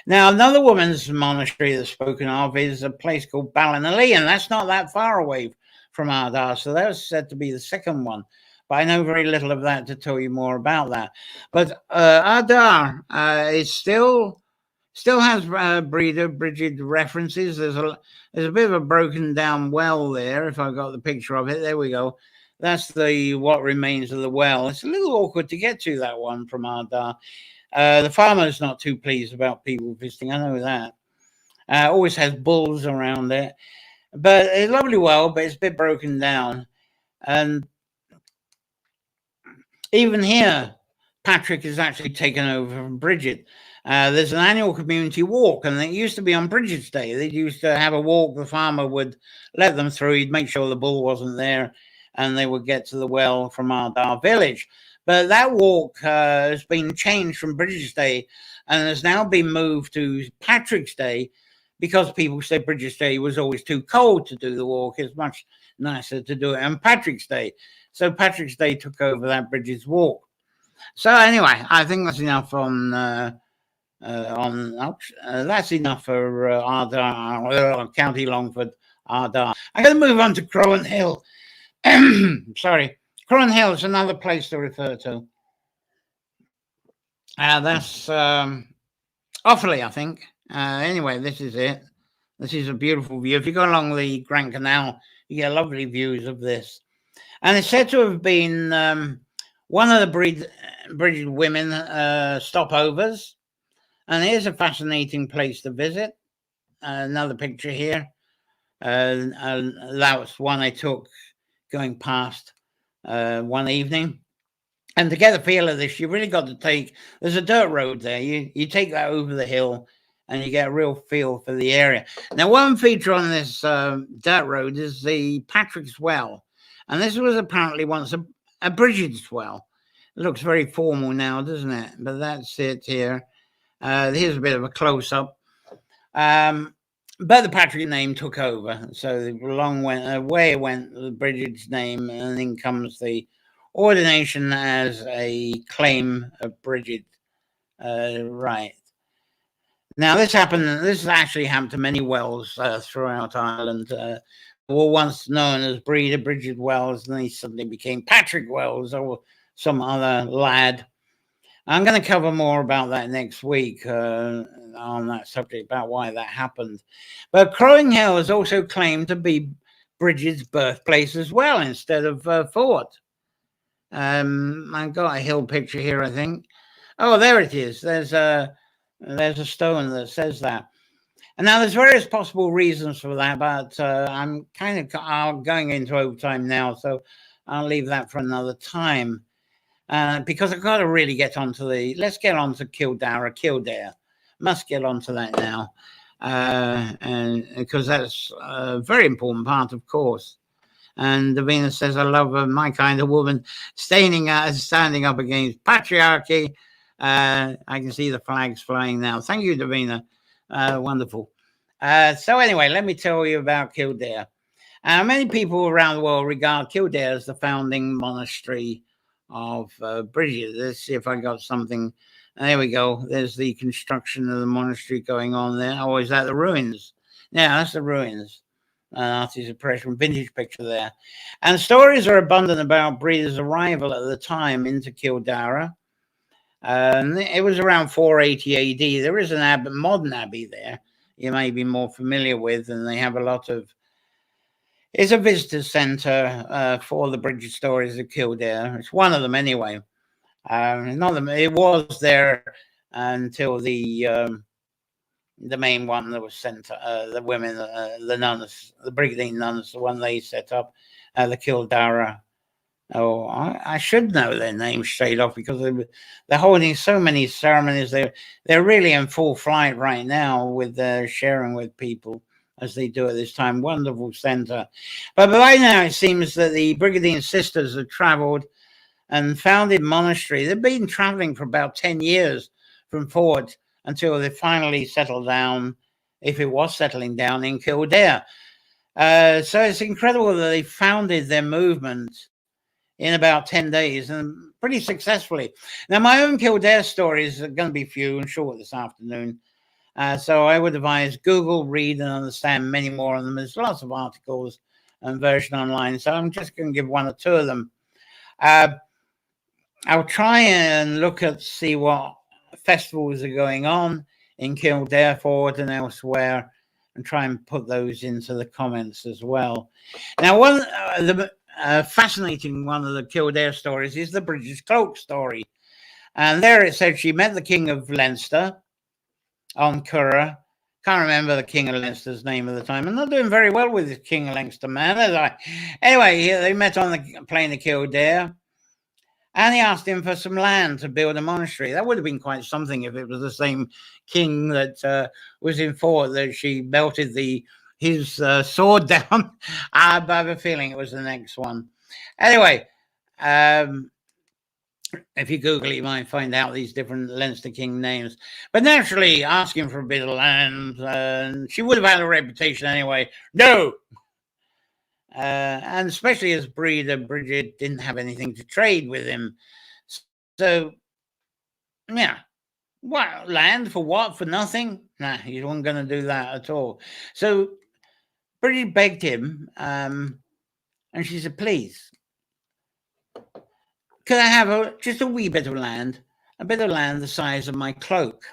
Now, another woman's monastery that's spoken of is a place called Ballinallee, and that's not that far away from Ardagh. So that was said to be the second one. But I know very little of that to tell you more about that. But Ardagh is still has Brigid of Bridget references. There's a bit of a broken down well there. If I got the picture of it, there we go. That's what remains of the well. It's a little awkward to get to, that one from Ardagh. The farmer's not too pleased about people visiting. I know that. Always has bulls around it. But it's a lovely well, but it's a bit broken down. And even here, Patrick has actually taken over from Bridget. There's an annual community walk, and it used to be on Bridget's Day. They used to have a walk. The farmer would let them through. He'd make sure the bull wasn't there, and they would get to the well from Ardagh village. But that walk has been changed from Bridget's Day and has now been moved to Patrick's Day, because people say Bridget's Day was always too cold to do the walk. It's much nicer to do it on Patrick's Day. So Patrick's Day took over that Bridget's walk. So anyway, I think that's enough that's enough for Ardagh, County Longford, Ardagh. I'm going to move on to Crowan Hill. Sorry, Crowan Hill is another place to refer to. That's Offaly, I think. Anyway, this is it. This is a beautiful view. If you go along the Grand Canal, you get lovely views of this. And it's said to have been one of the British women stopovers. And here's a fascinating place to visit. Another picture here. That was one I took going past one evening. And to get a feel of this, you really got to there's a dirt road there. You take that over the hill and you get a real feel for the area. Now, one feature on this dirt road is the Patrick's Well. And this was apparently once a Bridget's Well. It looks very formal now, doesn't it? But that's it here. Here's a bit of a close-up. But the Patrick name took over. So away went the Bridget's name, and then comes the ordination as a claim of Bridget. Right. Now, this actually happened to many wells throughout Ireland. Were once known as Brigid of Bridget wells, and they suddenly became Patrick wells or some other lad. I'm going to cover more about that next week on that subject, about why that happened. But Crowan Hill is also claimed to be Bridget's birthplace as well, instead of Faughert. I've got a hill picture here, I think. Oh, there it is. There's a stone that says that. And now there's various possible reasons for that, but I'm kind of going into overtime now, so I'll leave that for another time. Because I've got to really get onto let's get on to Kildare. Must get onto that now. And because that's a very important part, of course. And Davina says, I love my kind of woman standing up against patriarchy. I can see the flags flying now. Thank you, Davina. Wonderful. So anyway, let me tell you about Kildare. Many people around the world regard Kildare as the founding monastery of Bridget. Let's see if I got something. There we go. There's the construction of the monastery going on there. Oh, is that the ruins? Yeah, that's the ruins. Artist's impression, vintage picture there. And stories are abundant about Bridget's arrival at the time into Kildare. It was around 480 AD. There is an modern abbey there you may be more familiar with, and they have a lot of. It's a visitor centre for the Bridget stories of Kildare. It's one of them anyway. It was there until the main one that was sent, the women, the nuns, the Brigade nuns, the one they set up, the Cill Dara. Oh, I should know their names straight off, because they're holding so many ceremonies. They're really in full flight right now with sharing with people as they do at this time. Wonderful centre. But by now it seems that the Brigade Sisters have travelled and founded monastery. They've been travelling for about 10 years from Faughert until they finally settled down, if it was settling down, in Kildare. So it's incredible that they founded their movement in about 10 days, and pretty successfully. Now, my own Kildare stories are going to be few and short this afternoon. So I would advise Google, read, and understand many more of them. There's lots of articles and version online, so I'm just going to give one or two of them. I'll try and look at, see what festivals are going on in Kildare, Faughert, and elsewhere, and try and put those into the comments as well. Now, one the fascinating one of the Kildare stories is the British cloak story. And there it said she met the King of Leinster on Curragh. Can't remember the King of Leinster's name at the time. I'm not doing very well with this King of Leinster man, as I. Anyway, they met on the plain of Kildare, and he asked him for some land to build a monastery. That would have been quite something if it was the same king that was in Faughert that she melted his sword down. I have a feeling it was the next one. Anyway, if you Google it, you might find out these different Leinster king names. But naturally, asking for a bit of land, and she would have had a reputation anyway. No! And especially as Brighid of Bridget didn't have anything to trade with him. So, yeah. What? Land for what? For nothing? Nah, he wasn't going to do that at all. So, Bridget begged him, and she said, please, could I have just a wee bit of land, the size of my cloak?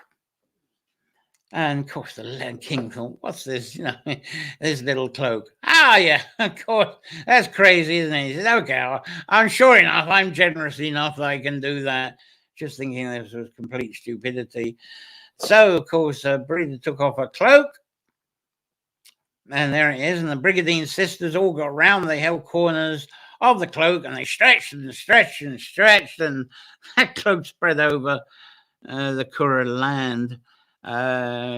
And of course, the king thought, what's this, this little cloak? Ah, yeah, of course, that's crazy, isn't it? He said, okay, I'm sure enough, I'm generous enough that I can do that. Just thinking this was complete stupidity. So, of course, Brigid took off her cloak, and there it is, and the Brigade Sisters all got round, they held corners of the cloak, and they stretched and stretched and stretched, and that cloak spread over the Curragh land.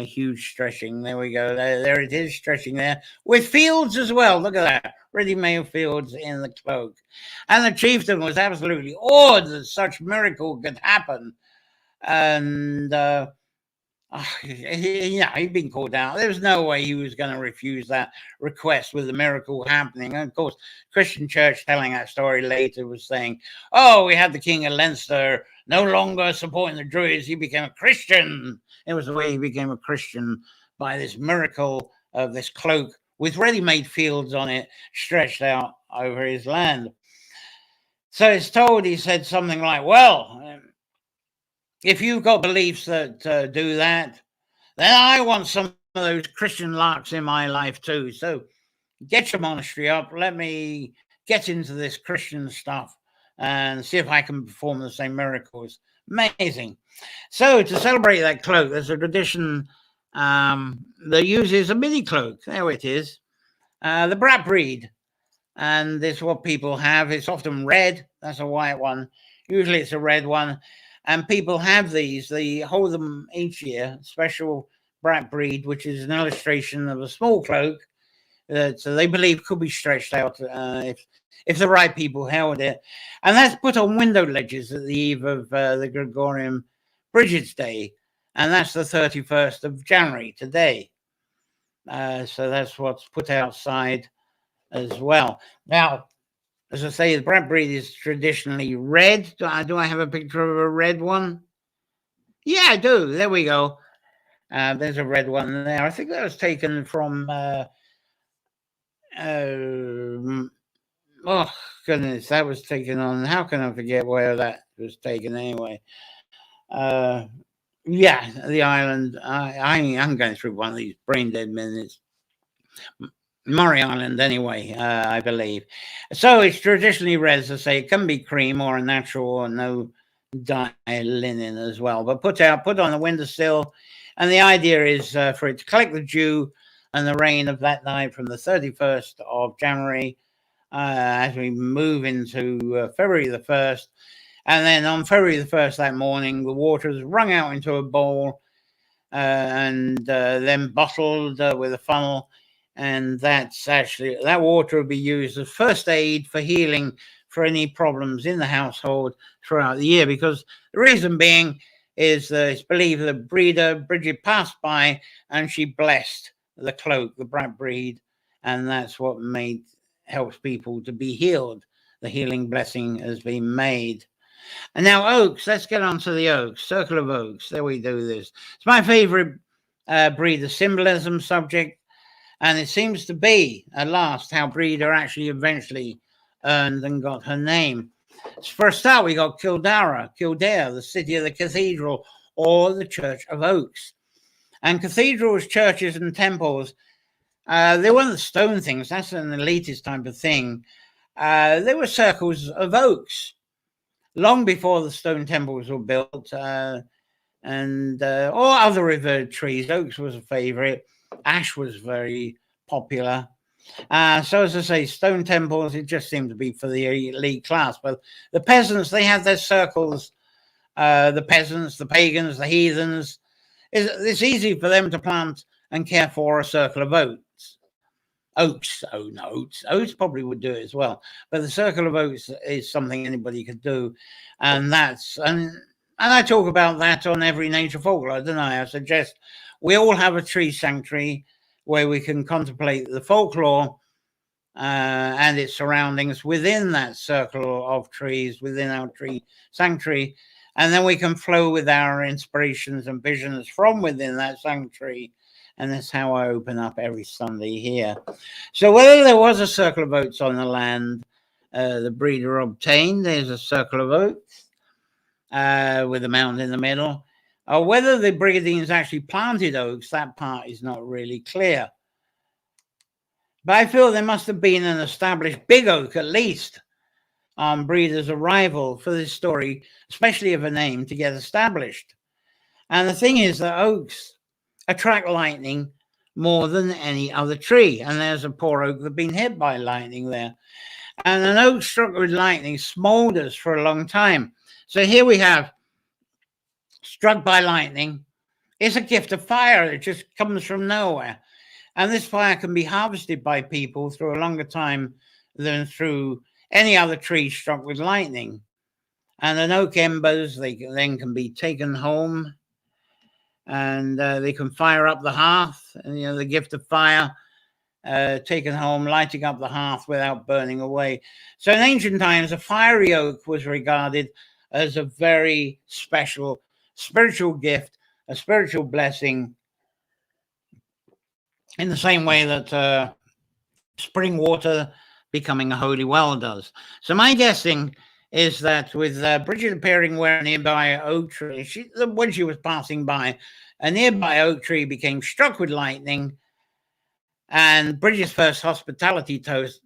Huge stretching. There we go. There it is, stretching there with fields as well. Look at that, ready-made fields in the cloak. And the chieftain was absolutely awed that such miracle could happen. And he'd been called out. There was no way he was going to refuse that request with the miracle happening. And of course, Christian Church telling that story later was saying, oh, we had the King of Leinster no longer supporting the Druids. He became a Christian. It was the way he became a Christian, by this miracle of this cloak with ready-made fields on it stretched out over his land. So it's told, he said something like, well, if you've got beliefs that do that, then I want some of those Christian larks in my life too. So get your monastery up. Let me get into this Christian stuff and see if I can perform the same miracles. Amazing. So to celebrate that cloak, there's a tradition that uses a mini cloak. There it is. The brat breed. And this is what people have. It's often red. That's a white one. Usually it's a red one. And people have these. They hold them each year. Special brat breed, which is an illustration of a small cloak that they believe could be stretched out if the right people held it. And that's put on window ledges at the eve of the Gregorian Bridget's Day. And that's the 31st of January today. So that's what's put outside as well. Now, as I say, the brat breed is traditionally red. Do I have a picture of a red one? Yeah, I do. There we go. There's a red one there. I think that was taken from... oh, goodness, that was taken on... How can I forget where that was taken anyway? Yeah, the island. I'm going through one of these brain-dead minutes. Murray Island, anyway, I believe. So it's traditionally red, as I say. It can be cream or a natural or no dye linen as well. But put on the windowsill. And the idea is for it to collect the dew and the rain of that night from the 31st of January as we move into February the 1st. And then on February the 1st that morning, the water is wrung out into a bowl and then bottled with a funnel. And that water will be used as first aid for healing for any problems in the household throughout the year. Because the reason being is it's believed that Bridget passed by and she blessed the cloak, the brat breed, and that's what helps people to be healed. The healing blessing has been made. And now oaks, let's get on to the oaks, circle of oaks. There we do this. It's my favorite breed of symbolism subject. And it seems to be, at last, how Breeder actually eventually earned and got her name. For a start, we got Kildare, the city of the cathedral, or the Church of Oaks. And cathedrals, churches, and temples, they weren't stone things. That's an elitist type of thing. They were circles of oaks. Long before the stone temples were built, or other revered trees, oaks was a favorite. Ash was very popular. So as I say, stone temples, it just seemed to be for the elite class. But the peasants, they had their circles. The peasants, the pagans, the heathens. It's easy for them to plant and care for a circle of oaks. Oats probably would do it as well. But the circle of oaks is something anybody could do. And I talk about that on every Nature Folklore, don't I? I suggest we all have a tree sanctuary where we can contemplate the folklore and its surroundings within that circle of trees, within our tree sanctuary. And then we can flow with our inspirations and visions from within that sanctuary. And that's how I open up every Sunday here. So whether there was a circle of oats on the land the breeder obtained, there's a circle of oats with a mound in the middle, or whether the Brigadines actually planted oaks, that part is not really clear. But I feel there must have been an established big oak, at least, on Breeder's arrival for this story, especially of a name, to get established. And the thing is that oaks attract lightning more than any other tree. And there's a poor oak that's been hit by lightning there. And an oak struck with lightning smolders for a long time. So here we have struck by lightning. It's a gift of fire. It just comes from nowhere. And this fire can be harvested by people through a longer time than through any other tree struck with lightning. And an oak embers, they then can be taken home and they can fire up the hearth. And, the gift of fire taken home, lighting up the hearth without burning away. So in ancient times, a fiery oak was regarded as a very special spiritual gift, a spiritual blessing, in the same way that spring water becoming a holy well does. So my guessing is that with Bridget appearing where a nearby oak tree, when she was passing by, a nearby oak tree became struck with lightning, and Bridget's first hospitality task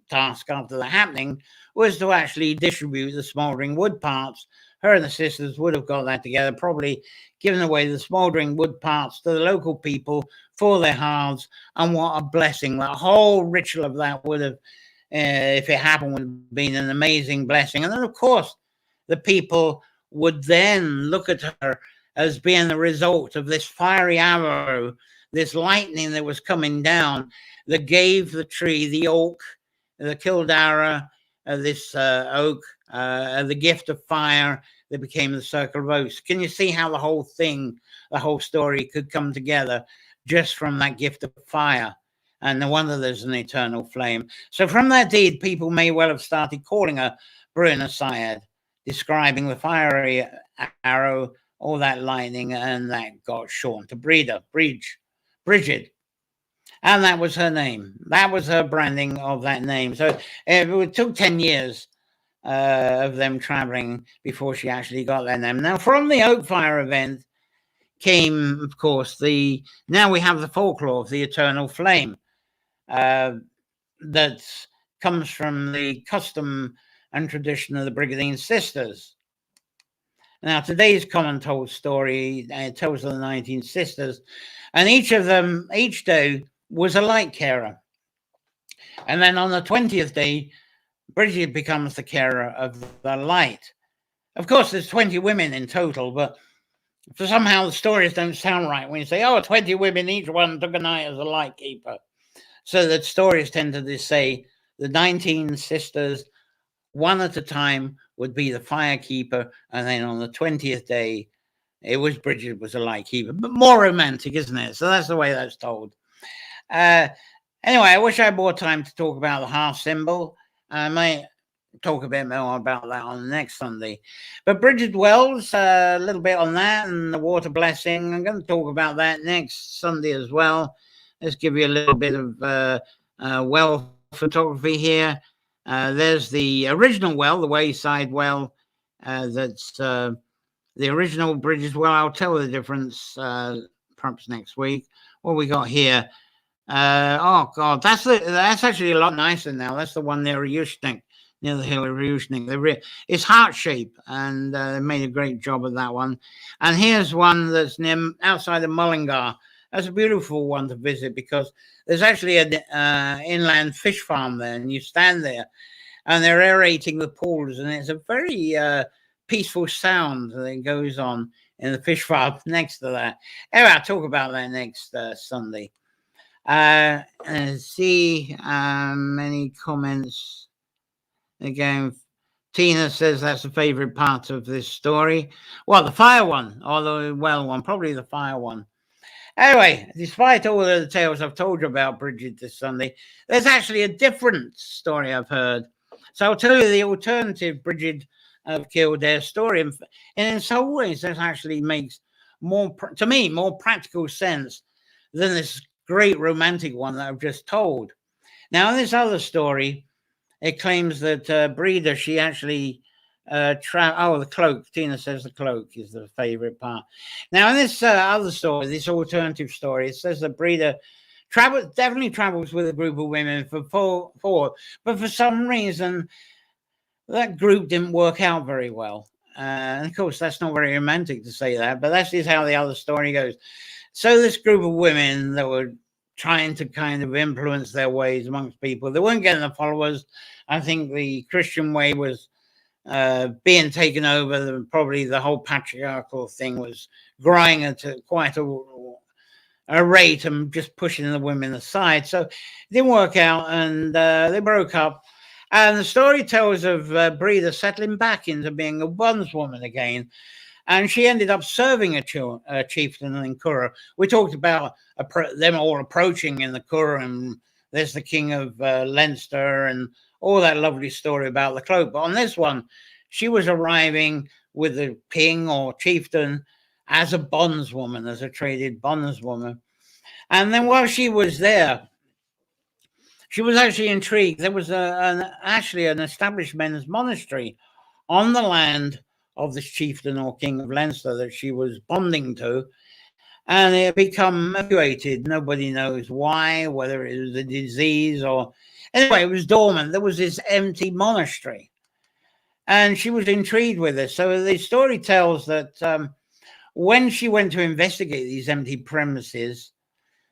after the happening was to actually distribute the smouldering wood parts. Her and the sisters would have got that together, probably given away the smouldering wood parts to the local people for their hearths. And what a blessing. The whole ritual of that would have, if it happened, would have been an amazing blessing. And then, of course, the people would then look at her as being the result of this fiery arrow, this lightning that was coming down, that gave the tree, the oak, the Kildare, this oak, the gift of fire that became the circle of oaks. Can you see how the whole thing, the whole story could come together just from that gift of fire? And no wonder there's an eternal flame. So from that deed, people may well have started calling her Brewing a Cider, describing the fiery arrow, all that lightning, and that got shorn to Brigid. And that was her name. That was her branding of that name. So it took 10 years of them traveling before she actually got that name. Now, from the Oak Fire event came, of course, now we have the folklore of the eternal flame that comes from the custom and tradition of the Brigade Sisters. Now, today's common told story tells of the 19 sisters, and each of them, each day, was a light carer. And then on the 20th day, Bridget becomes the carer of the light. Of course, there's 20 women in total, but for somehow the stories don't sound right when you say, 20 women, each one took a night as a light keeper. So that stories tend to say the 19 sisters, one at a time, would be the fire keeper, and then on the 20th day, it was Bridget was a light keeper. But more romantic, isn't it? So that's the way that's told. Anyway, I wish I had more time to talk about the hearth symbol. talk a bit more about that on the next Sunday. But Bridget Wells, a little bit on that, and the water blessing. I'm going to talk about that next Sunday as well. Let's give you a little bit of well photography here. There's the original well, the wayside well. That's the original Bridges well. I'll tell the difference perhaps next week. What we got here? Oh God, that's actually a lot nicer now. That's the one near Ushnik, near the hill of Ushnik. It's heart shape, and they made a great job of that one. And here's one that's near outside of Mullingar. That's a beautiful one to visit because there's actually an inland fish farm there, and you stand there, and they're aerating the pools, and it's a very peaceful sound that goes on in the fish farm next to that. Anyway, I'll talk about that next Sunday. See many comments again. Tina says that's the favorite part of this story. Well, the fire one, or the well one, probably the fire one. Anyway, despite all of the tales I've told you about Bridget this Sunday, there's actually a different story I've heard. So I'll tell you the alternative Brigid of Kildare story, and in some ways that actually makes more practical sense than this great romantic one that I've just told. Now, in this other story, it claims that Breda, she actually the cloak. Tina says the cloak is the favorite part. Now, in this other story, this alternative story, it says that Breda definitely travels with a group of women for four, but for some reason, that group didn't work out very well. And of course, that's not very romantic to say that, but that's just how the other story goes. So this group of women that were trying to kind of influence their ways amongst people, they weren't getting the followers. I think the Christian way was being taken over. Probably the whole patriarchal thing was growing at quite a rate and just pushing the women aside. So it didn't work out, and they broke up. And the story tells of Breda settling back into being a bondswoman again. And she ended up serving a chieftain in Curra. We talked about them all approaching in the Curra, and there's the king of Leinster and all that lovely story about the cloak. But on this one, she was arriving with the king or chieftain as a bondswoman, as a traded bondswoman. And then while she was there, she was actually intrigued. There was actually an established men's monastery on the land of this chieftain or king of Leinster that she was bonding to, and it had become evacuated. Nobody knows why, whether it was a disease or... Anyway, it was dormant. There was this empty monastery, and she was intrigued with it. So the story tells that when she went to investigate these empty premises,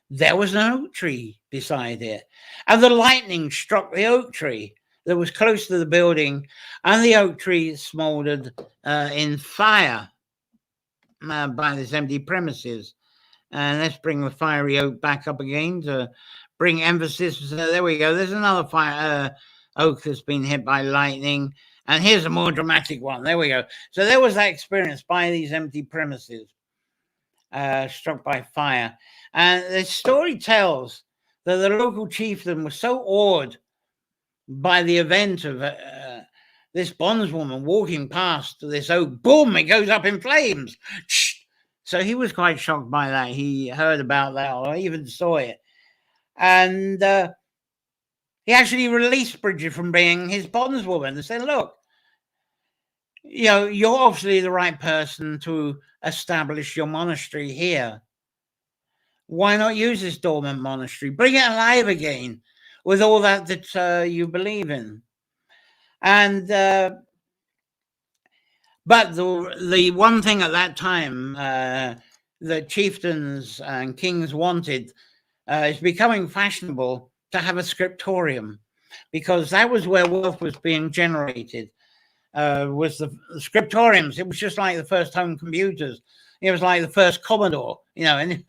there was an oak tree beside it, and the lightning struck the oak tree that was close to the building, and the oak tree smoldered in fire by this empty premises. And let's bring the fiery oak back up again to bring emphasis. There we go. There's another fire oak that's been hit by lightning. And here's a more dramatic one. There we go. So there was that experience by these empty premises struck by fire. And the story tells that the local chieftain was so awed by the event of this bondswoman walking past this oak, boom, it goes up in flames. So he was quite shocked by that. He heard about that or even saw it. And he actually released Bridget from being his bondswoman and said, look, you're obviously the right person to establish your monastery here. Why not use this dormant monastery? Bring it alive again with all that you believe in. And but the one thing at that time that chieftains and kings wanted is becoming fashionable to have a scriptorium, because that was where wealth was being generated. Was the scriptoriums. It was just like the first home computers. It was like the first Commodore, and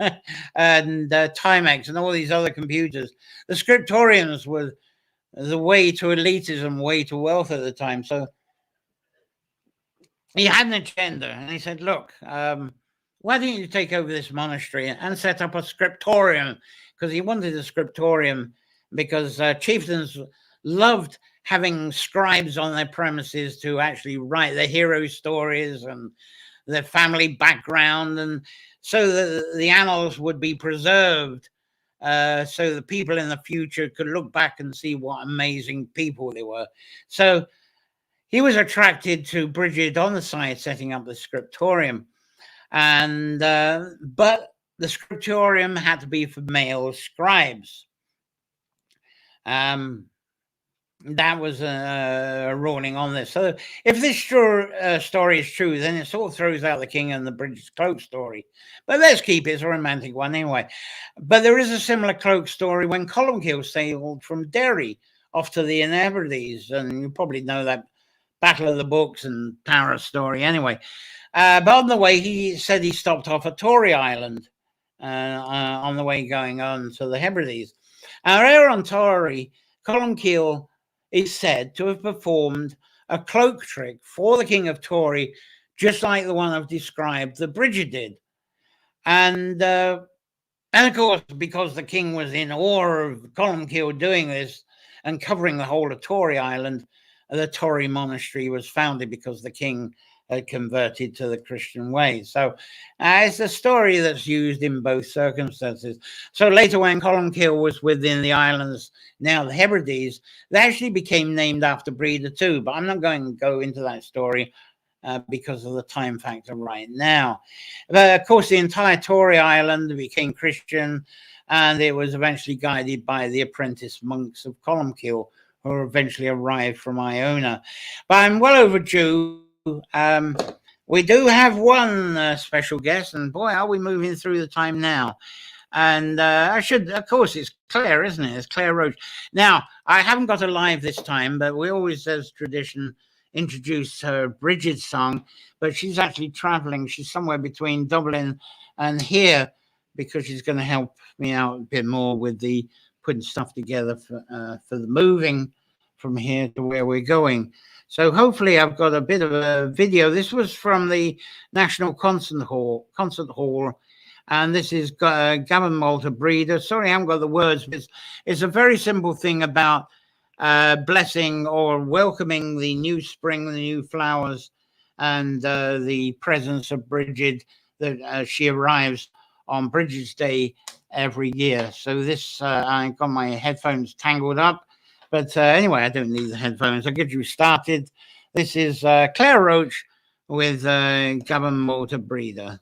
Timex and all these other computers. The scriptoriums were the way to elitism, way to wealth at the time. So he had an agenda, and he said, look, why don't you take over this monastery and set up a scriptorium? Because he wanted a scriptorium because chieftains loved having scribes on their premises to actually write their hero stories and their family background, and so that the annals would be preserved, so the people in the future could look back and see what amazing people they were. So he was attracted to Brigid on the side, setting up the scriptorium, and but the scriptorium had to be for male scribes. That was a ruling on this. So if this story is true, then it sort of throws out the king and the British cloak story. But let's keep it. It's a romantic one anyway. But there is a similar cloak story when Columbkill sailed from Derry off to the Hebrides. And you probably know that Battle of the Books and Tara story anyway. But on the way, he said he stopped off at Tory Island on the way going on to the Hebrides. There on Tory, Columbkill is said to have performed a cloak trick for the King of Tory, just like the one I've described that Bridget did. And of course, because the king was in awe of Columbkill doing this and covering the whole of Tory Island, the Tory monastery was founded because the king had converted to the Christian ways. So it's a story that's used in both circumstances. So later, when Columbkill was within the islands, now the Hebrides, they actually became named after Breda too. But I'm not going to go into that story because of the time factor right now. But of course, the entire Tory Island became Christian, and it was eventually guided by the apprentice monks of Columbkill, who eventually arrived from Iona. But I'm well overdue. We do have one special guest, and boy, are we moving through the time now. And I should, of course, it's Claire, isn't it? It's Claire Roach. Now, I haven't got her live this time, but we always, as tradition, introduce her Bridget song, but she's actually traveling. She's somewhere between Dublin and here because she's going to help me out a bit more with the putting stuff together for the moving from here to where we're going. So hopefully I've got a bit of a video. This was from the National Concert Hall, and this is Gavin Malta Breeder. Sorry, I haven't got the words, but it's a very simple thing about blessing or welcoming the new spring, the new flowers, and the presence of Bridget, that she arrives on Bridget's Day every year. So this, I got my headphones tangled up. But anyway, I don't need the headphones. I'll get you started. This is Claire Roach with Gavin Malta Breeder.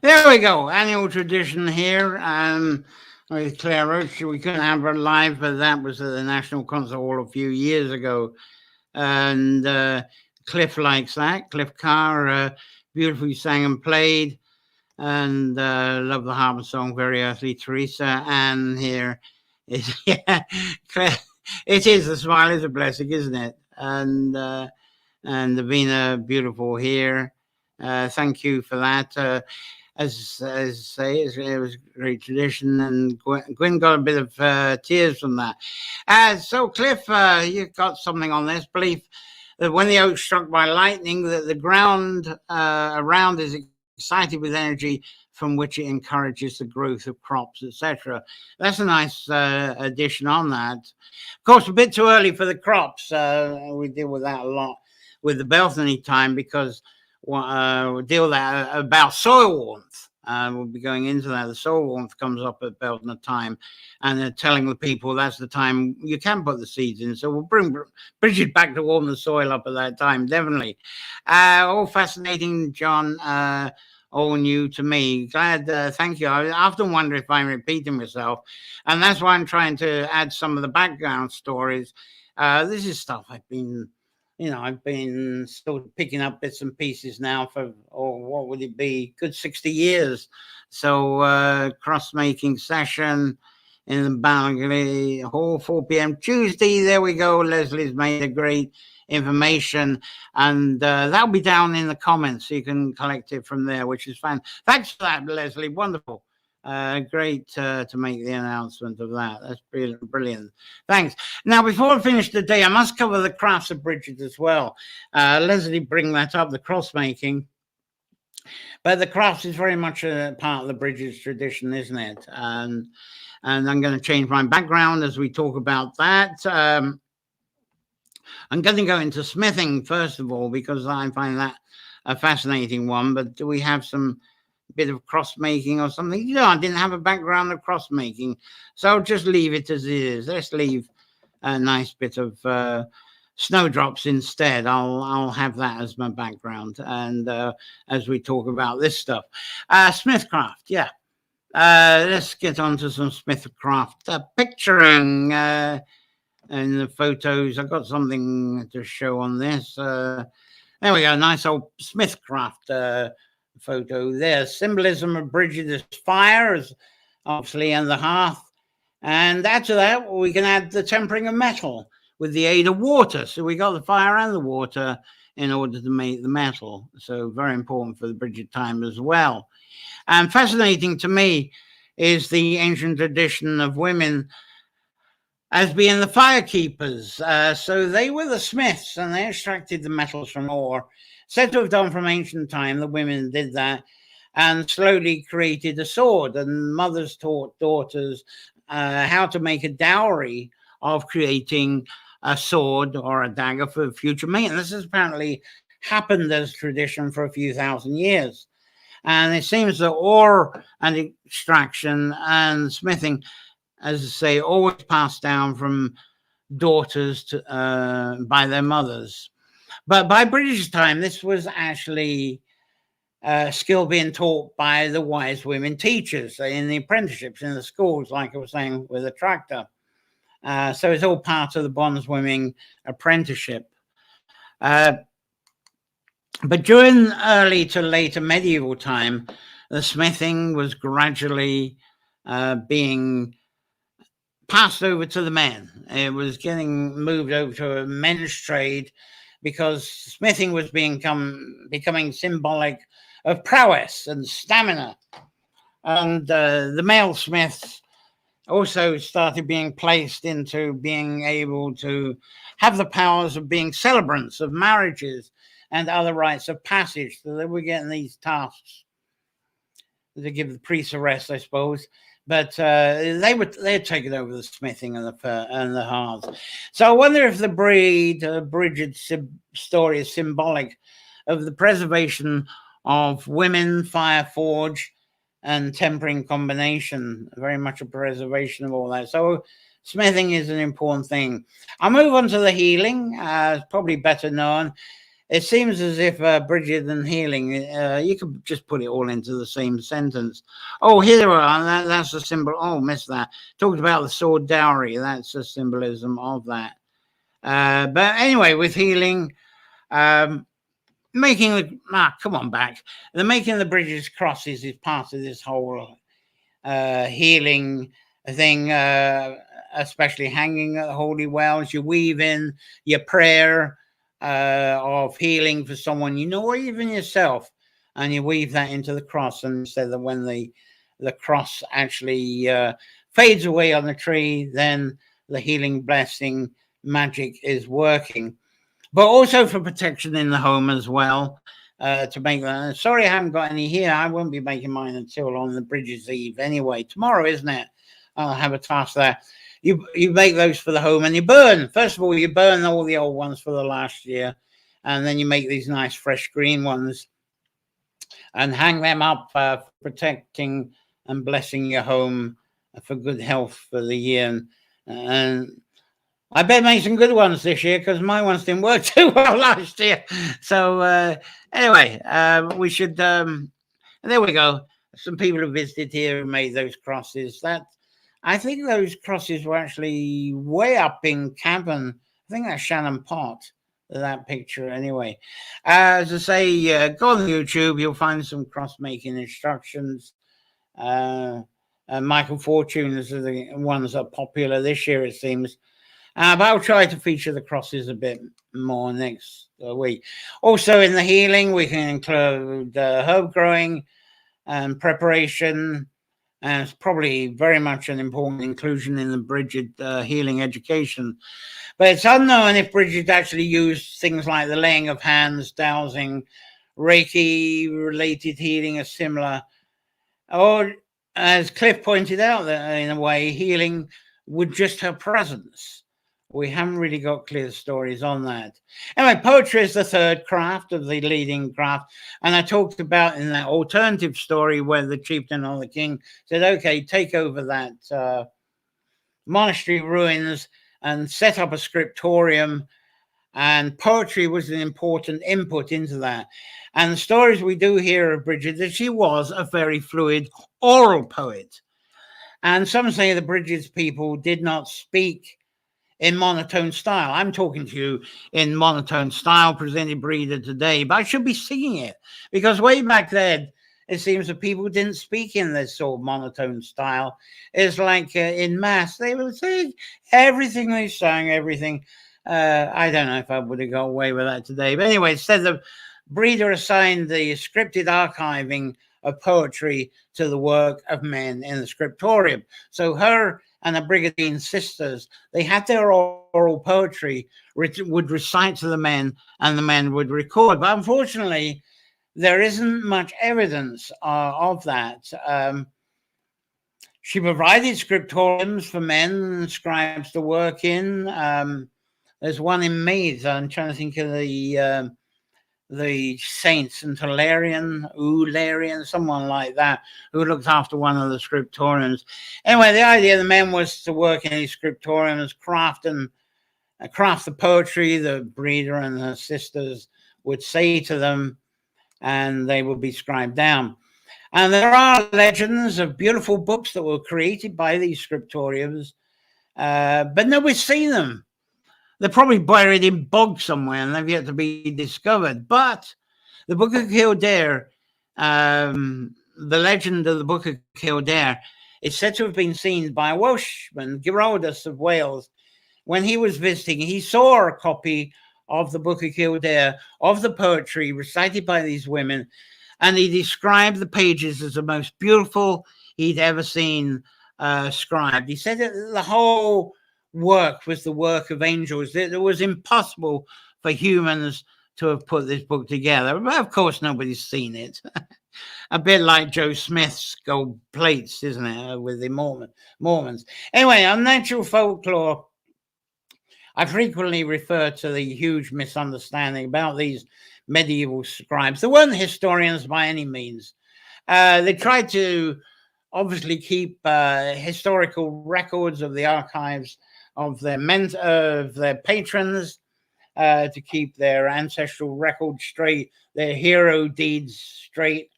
There we go. Annual tradition here. With Claire Roach, we couldn't have her live, but that was at the National Concert Hall a few years ago. And Cliff likes that. Cliff Carr beautifully sang and played, and love the harp song, Very Earthly Teresa. And here is, yeah, Claire, it is, the smile is a blessing, isn't it? And Davina, beautiful here. Thank you for that. As I say, it was a great tradition, and Gwyn got a bit of tears from that. So, Cliff, you've got something on this belief that when the oak struck by lightning, that the ground around is excited with energy from which it encourages the growth of crops, etc. That's a nice addition on that. Of course, a bit too early for the crops. We deal with that a lot with the Belthany time, because we'll deal with that about soil warmth. We'll be going into that. The soil warmth comes up at Belthany time, and they're telling the people that's the time you can put the seeds in. So we'll bring Bridget back to warm the soil up at that time, definitely. All fascinating, John. All new to me. Glad, thank you. I often wonder if I'm repeating myself, and that's why I'm trying to add some of the background stories. This is stuff I've been still picking up bits and pieces now for, or what would it be, good 60 years. So cross-making session in the Balgally Hall, 4 p.m. Tuesday. There we go. Leslie's made a great information, and that'll be down in the comments, so you can collect it from there, which is fun. Thanks for that, Leslie. Wonderful. Great to make the announcement of that. That's brilliant. Thanks. Now, before I finish the day, I must cover the Crafts of Bridget as well. Leslie, bring that up, the cross making. But the crafts is very much a part of the Bridges tradition, isn't it? And I'm going to change my background as we talk about that. I'm going to go into smithing first of all, because I find that a fascinating one. But do we have some bit of cross making or something? No, I didn't have a background of cross making, so I'll just leave it as it is. Let's leave a nice bit of snowdrops instead. I'll have that as my background, and as we talk about this stuff, smithcraft. Yeah, let's get on to some smithcraft picturing. In the photos, I've got something to show on this. There we go, nice old smithcraft photo there. Symbolism of Bridges, fire, as obviously, and the hearth. And after that, we can add the tempering of metal with the aid of water. So we got the fire and the water in order to make the metal. So very important for the Bridget time as well. And fascinating to me is the ancient tradition of women as being the fire keepers. So they were the smiths, and they extracted the metals from ore. Said to have done from ancient time, the women did that and slowly created a sword, and mothers taught daughters how to make a dowry of creating a sword or a dagger for future mate. And this has apparently happened as tradition for a few thousand years. And it seems that ore and extraction and smithing, as I say, always passed down from daughters to by their mothers. But by British time, this was actually skill being taught by the wise women teachers in the apprenticeships in the schools, like I was saying with the tractor. So it's all part of the bondswomen apprenticeship. But during early to later medieval time, the smithing was gradually being passed over to the men. It was getting moved over to a men's trade, because smithing was becoming symbolic of prowess and stamina. And the male smiths also started being placed into being able to have the powers of being celebrants of marriages and other rites of passage. So they were getting these tasks to give the priests a rest, I suppose. But they'd taken over the smithing and the hearths. So I wonder if the Bridget story is symbolic of the preservation of women, fire forge, and tempering combination. Very much a preservation of all that. So smithing is an important thing. I'll move on to the healing. It's probably better known. It seems as if Bridget and healing, you could just put it all into the same sentence. Oh, here we are. That's a symbol. Oh, missed that. Talked about the sword dowry. That's a symbolism of that. But anyway, with healing, making the come on back. The making the bridges crosses is part of this whole healing thing, especially hanging at the holy wells. You weave in your prayer of healing for someone you know, or even yourself, and you weave that into the cross. And so that when the cross actually fades away on the tree, then the healing blessing magic is working. But also for protection in the home as well. To make that. Sorry, I haven't got any here. I won't be making mine until on the Bridges Eve anyway. Tomorrow, isn't it? I'll have a task there. You make those for the home and you burn. First of all, you burn all the old ones for the last year, and then you make these nice fresh green ones and hang them up for protecting and blessing your home for good health for the year. And I bet make some good ones this year because my ones didn't work too well last year. So anyway, we should. There we go. Some people who visited here and made those crosses. That I think those crosses were actually way up in Cavan. I think that's Shannon Pot. That picture anyway. As I say, go on YouTube. You'll find some cross making instructions. Michael Fortunes are the ones that are popular this year, it seems. But I'll try to feature the crosses a bit more next week. Also in the healing, we can include herb growing and preparation. And it's probably very much an important inclusion in the Bridget healing education. But it's unknown if Bridget actually used things like the laying of hands, dowsing, Reiki-related healing as similar. Or, as Cliff pointed out, that in a way, healing with just her presence. We haven't really got clear stories on that. Anyway, poetry is the third craft of the leading craft. And I talked about in that alternative story where the chieftain or the king said, okay, take over that monastery ruins and set up a scriptorium. And poetry was an important input into that. And the stories we do hear of Bridget, that she was a very fluid oral poet. And some say the Bridget's people did not speak in monotone style. I'm talking to you in monotone style, presented Breeder today, but I should be singing it because way back then, it seems that people didn't speak in this sort of monotone style. It's like in mass, they would say everything they sang, everything. I don't know if I would have got away with that today. But anyway, instead of Breeder assigned the scripted archiving of poetry to the work of men in the scriptorium. So her and the Brigade Sisters, they had their oral poetry, would recite to the men, and the men would record. But unfortunately, there isn't much evidence of that. She provided scriptoriums for men and scribes to work in. There's one in Meath. I'm trying to think of the saints, and Ularian, someone like that, who looked after one of the scriptoriums. Anyway, the idea of the men was to work in these scriptoriums, craft the poetry the Breeder and her sisters would say to them, and they would be scribed down. And there are legends of beautiful books that were created by these scriptoriums, but nobody's seen them. They're probably buried in bogs somewhere and they've yet to be discovered. But the Book of Kildare, the legend of the Book of Kildare, is said to have been seen by a Welshman, Giraldus of Wales. When he was visiting, he saw a copy of the Book of Kildare, of the poetry recited by these women, and he described the pages as the most beautiful he'd ever seen scribed. He said that the whole work was the work of angels. It was impossible for humans to have put this book together. But of course, nobody's seen it. A bit like Joe Smith's gold plates, isn't it, with the Mormons. Anyway, on Nature Folklore, I frequently refer to the huge misunderstanding about these medieval scribes. They weren't historians by any means. They tried to obviously keep historical records of the archives of their patrons, to keep their ancestral record straight, their hero deeds straight.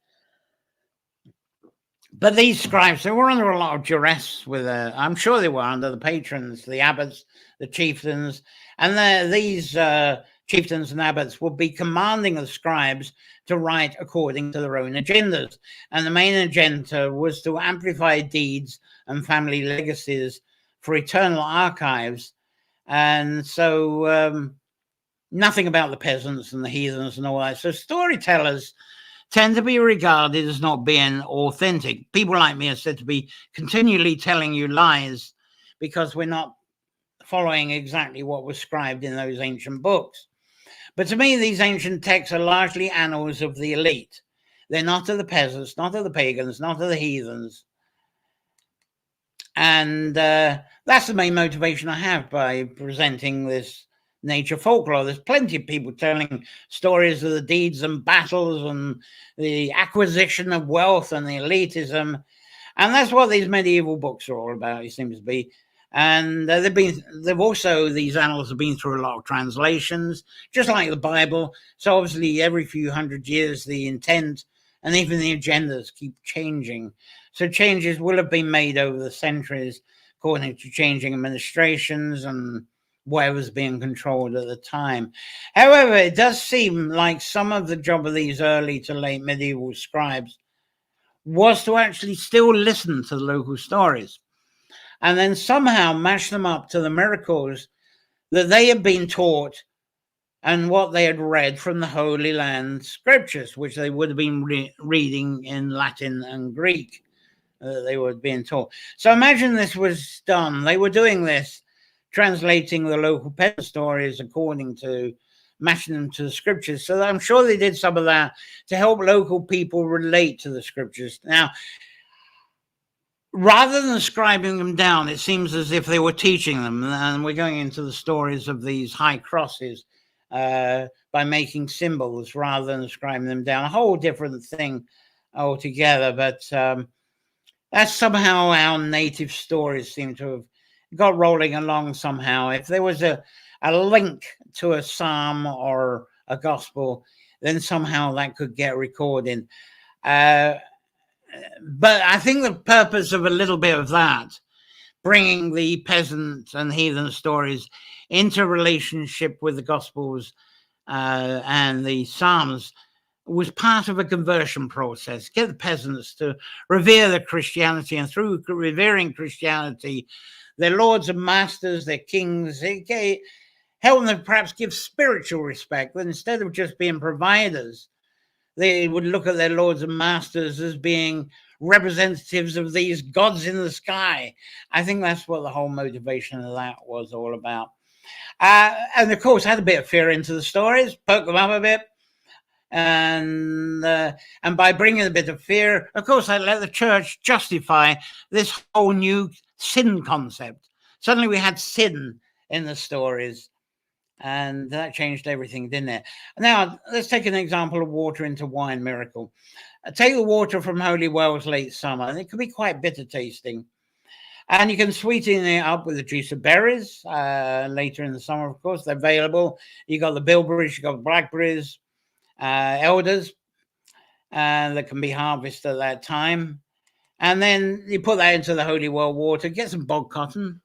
But these scribes, they were under a lot of duress with, I'm sure they were under the patrons, the abbots, the chieftains, and these chieftains and abbots would be commanding the scribes to write according to their own agendas. And the main agenda was to amplify deeds and family legacies for eternal archives. And so nothing about the peasants and the heathens and all that. So storytellers tend to be regarded as not being authentic. People like me are said to be continually telling you lies because we're not following exactly what was scribed in those ancient books. But to me, these ancient texts are largely annals of the elite. They're not of the peasants, not of the pagans, not of the heathens. And that's the main motivation I have by presenting this nature folklore. There's plenty of people telling stories of the deeds and battles and the acquisition of wealth and the elitism. And that's what these medieval books are all about, it seems to be. And these annals have been through a lot of translations, just like the Bible. So obviously every few hundred years, the intent and even the agendas keep changing. So changes will have been made over the centuries according to changing administrations and whatever's being controlled at the time. However, it does seem like some of the job of these early to late medieval scribes was to actually still listen to the local stories and then somehow mash them up to the miracles that they had been taught and what they had read from the Holy Land scriptures, which they would have been reading in Latin and Greek. They were being taught. So imagine this was done. They were doing this, translating the local peasant stories according to, matching them to the scriptures. So I'm sure they did some of that to help local people relate to the scriptures. Now, rather than scribing them down, it seems as if they were teaching them. And we're going into the stories of these high crosses by making symbols rather than scribing them down. A whole different thing altogether. But that's somehow our native stories seem to have got rolling along somehow. If there was a link to a psalm or a gospel, then somehow that could get recorded. But I think the purpose of a little bit of that, bringing the peasant and heathen stories into relationship with the gospels and the psalms, was part of a conversion process. Get the peasants to revere their Christianity, and through revering Christianity, their lords and masters, their kings, help them perhaps give spiritual respect. That instead of just being providers, they would look at their lords and masters as being representatives of these gods in the sky. I think that's what the whole motivation of that was all about. And of course, had a bit of fear into the stories, poke them up a bit. And by bringing a bit of fear, of course, I let the church justify this whole new sin concept. Suddenly we had sin in the stories, and that changed everything, didn't it? Now, let's take an example of water into wine miracle. Take the water from holy wells late summer, and it can be quite bitter tasting. And you can sweeten it up with the juice of berries later in the summer, of course. They're available. You got the bilberries, you got blackberries, elders that can be harvested at that time. And then you put that into the holy well water, get some bog cotton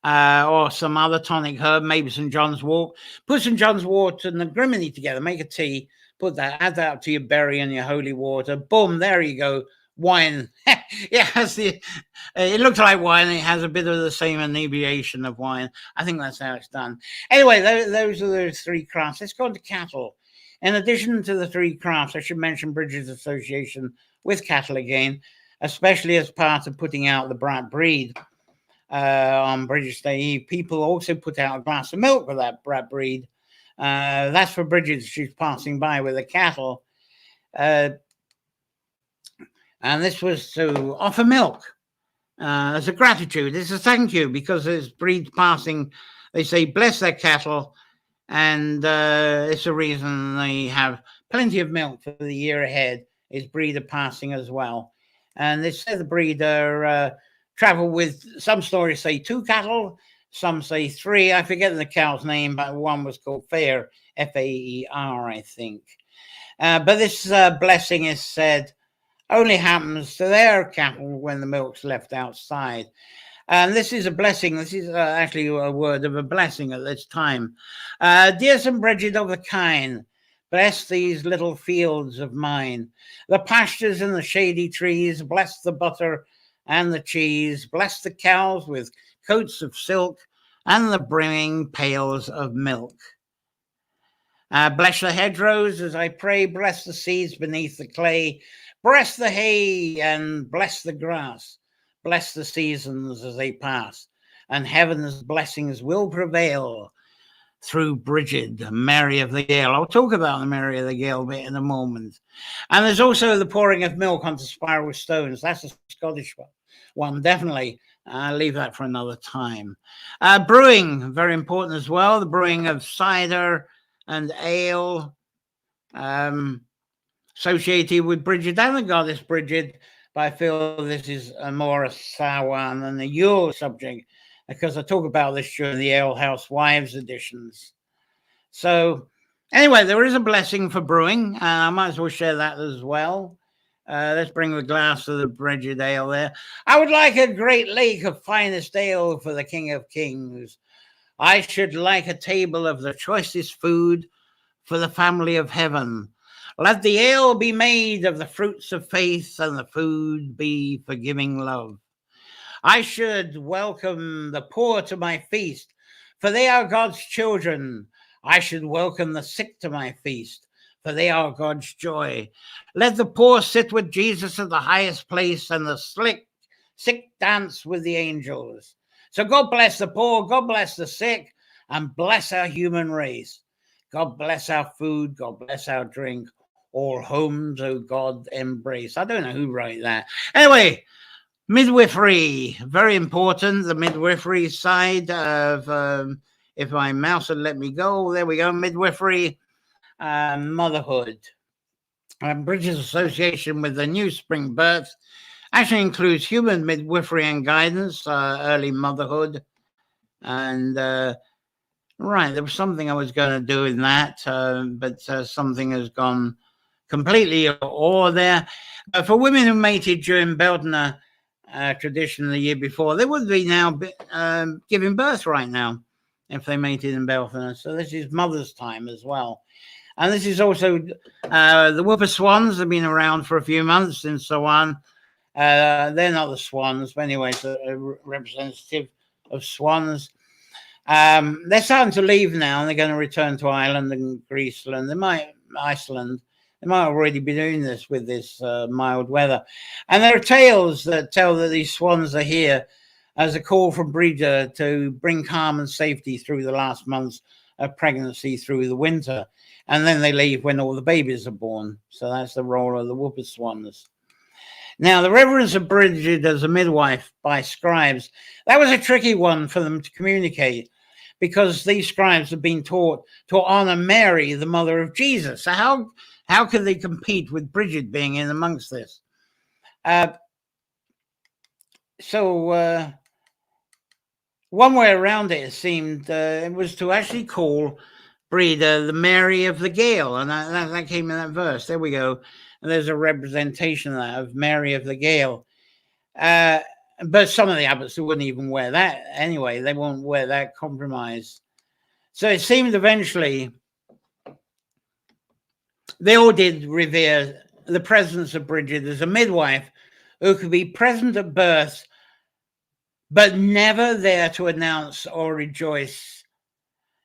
or some other tonic herb, maybe some John's wort. Put some John's wort and the griminy together, make a tea, put that, add that up to your berry and your holy water. Boom, there you go. Wine. It looks like wine. It has a bit of the same inebriation of wine. I think that's how it's done. Anyway, those are those three crafts. Let's go on to cattle. In addition to the three crafts, I should mention Bridget's association with cattle again, especially as part of putting out the brat breed on Bridget's Day Eve. People also put out a glass of milk with that brat breed. That's for Bridget. She's passing by with the cattle. And this was to offer milk as a gratitude. It's a thank you, because as breed's passing, they say, bless their cattle. And it's a reason they have plenty of milk for the year ahead, is breeder passing as well. And they say the breeder travel with, some stories say 2 cattle, some say 3. I forget the cow's name, but one was called Faughert, Faer, I think. But this blessing is said only happens to their cattle when the milk's left outside. And this is a blessing. This is actually a word of a blessing at this time. Dear St. Brigid of the Kine, bless these little fields of mine, the pastures and the shady trees, bless the butter and the cheese, bless the cows with coats of silk and the brimming pails of milk. Bless the hedgerows as I pray, bless the seeds beneath the clay, bless the hay and bless the grass, bless the seasons as they pass, and heaven's blessings will prevail through Brigid, Mary of the Gale. I'll talk about the Mary of the Gale bit in a moment. And there's also the pouring of milk onto spiral stones. That's a Scottish one, definitely. I'll leave that for another time. Brewing, very important as well. The brewing of cider and ale, associated with Brigid and the goddess Brigid, but I feel this is more a Samhain than the Yule subject, because I talk about this during the Ale House Wives editions. So anyway, there is a blessing for brewing, and I might as well share that as well. Let's bring the glass of the Brigid ale there. I would like a great lake of finest ale for the King of Kings. I should like a table of the choicest food for the family of heaven. Let the ale be made of the fruits of faith, and the food be forgiving love. I should welcome the poor to my feast, for they are God's children. I should welcome the sick to my feast, for they are God's joy. Let the poor sit with Jesus at the highest place, and the sick dance with the angels. So God bless the poor, God bless the sick, and bless our human race. God bless our food, God bless our drink. All homes, oh God, embrace. I don't know who wrote that. Anyway, midwifery, very important. The midwifery side of, if my mouse had let me go, there we go, midwifery, motherhood. British Association with the New Spring Birth actually includes human midwifery and guidance, early motherhood. And right, there was something I was going to do in that, but something has gone completely or there. For women who mated during Beltane tradition the year before, they would be now giving birth right now if they mated in Beltane. So this is Mother's Time as well. And this is also the whooper swans have been around for a few months and so on. They're not the swans, but anyway, it's a representative of swans. They're starting to leave now, and they're going to return to Ireland and Iceland. They might already be doing this with this mild weather. And there are tales that tell that these swans are here as a call from breeder to bring calm and safety through the last months of pregnancy through the winter. And then they leave when all the babies are born. So that's the role of the whooper swans. Now, the reverence of Bridget as a midwife by scribes, that was a tricky one for them to communicate, because these scribes have been taught to honor Mary, the mother of Jesus. So how could they compete with Bridget being in amongst this? One way around it seemed it was to actually call Brigid the Mary of the Gale, and that came in that verse. There we go. And there's a representation of that, of Mary of the Gale. But some of the abbots wouldn't even wear that anyway. They won't wear that compromise. So it seemed eventually they all did revere the presence of Bridget as a midwife who could be present at birth, but never there to announce or rejoice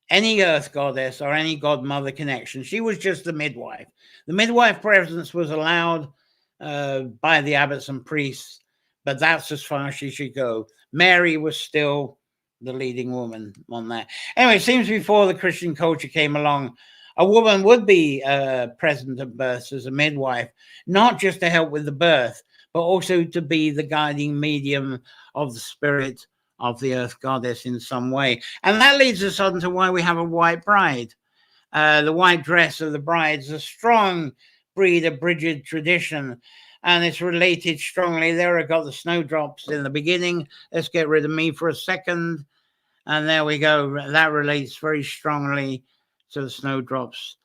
any earth goddess or any godmother connection. She was just the midwife. The midwife presence was allowed by the abbots and priests, but that's as far as she should go. Mary was still the leading woman on that. Anyway, it seems before the Christian culture came along, a woman would be present at births as a midwife, not just to help with the birth, but also to be the guiding medium of the spirit of the earth goddess in some way. And that leads us on to why we have a white bride. The white dress of the bride is a strong breed of Brigid tradition, and it's related strongly. There I got the snowdrops in the beginning. Let's get rid of me for a second. And there we go. That relates very strongly to the snowdrops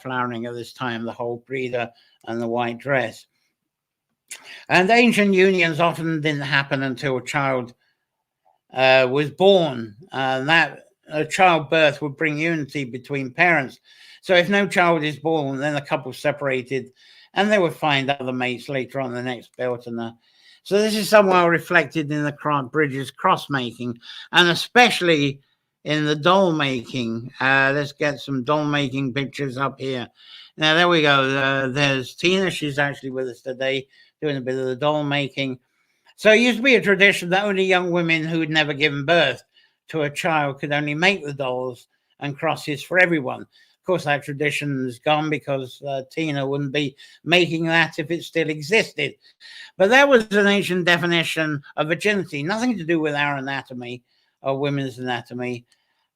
flowering at this time, the whole breeder and the white dress. And ancient unions often didn't happen until a child was born. That childbirth would bring unity between parents. So if no child is born, then the couple separated and they would find other mates later on the next belt. So this is somewhat reflected in the Bridges cross making, and especially in the doll making. Let's get some doll making pictures up here. Now, there we go. There's Tina. She's actually with us today doing a bit of the doll making. So it used to be a tradition that only young women who had never given birth to a child could only make the dolls and crosses for everyone. Of course, that tradition is gone because Tina wouldn't be making that if it still existed. But that was an ancient definition of virginity, nothing to do with our anatomy or women's anatomy.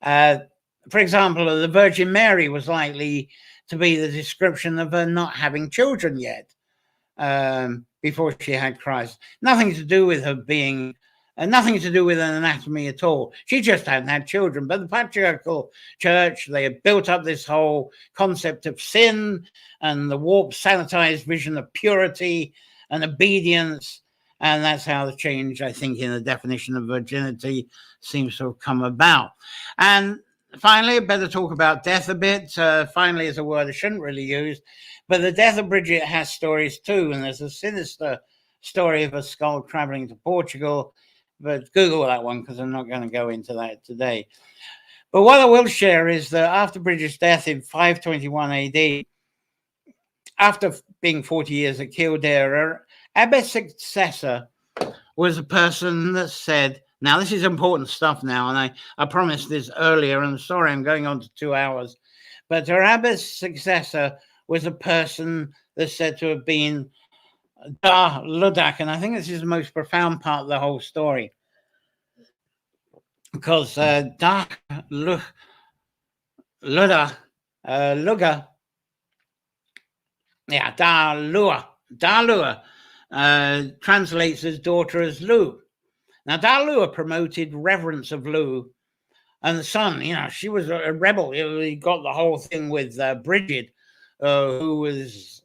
For example, the Virgin Mary was likely to be the description of her not having children yet before she had Christ. Nothing to do with her being, nothing to do with an anatomy at all. She just hadn't had children. But the patriarchal church, they had built up this whole concept of sin and the warped, sanitized vision of purity and obedience. And that's how the change, I think, in the definition of virginity seems to have come about. And finally, better talk about death a bit. Finally is a word I shouldn't really use. But the death of Bridget has stories too. And there's a sinister story of a skull traveling to Portugal. But Google that one because I'm not going to go into that today. But what I will share is that after Bridget's death in 521 AD, after being 40 years at Kildare, Abbess' successor was a person that said, now this is important stuff now, and I promised this earlier, and sorry I'm going on to 2 hours, but her Abbess' successor was a person that's said to have been Dar Ludak, and I think this is the most profound part of the whole story, because Dar Luga, yeah, Darlua translates as daughter as Lu. Now, Darlua promoted reverence of Lu and the son. You know, she was a rebel. He got the whole thing with Bridget, who was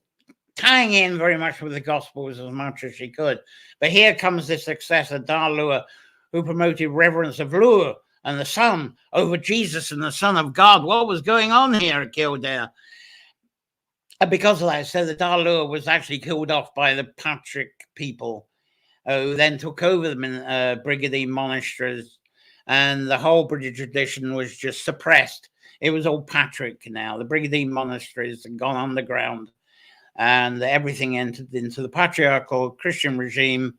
tying in very much with the Gospels as much as she could. But here comes the successor, Darlua, who promoted reverence of Lu and the son over Jesus and the Son of God. What was going on here at Kildare? And because of that, so the Darlua was actually killed off by the Patrick people, who then took over the Brigade monasteries, and the whole British tradition was just suppressed. It was all Patrick now. The Brigade monasteries had gone underground, and everything entered into the patriarchal Christian regime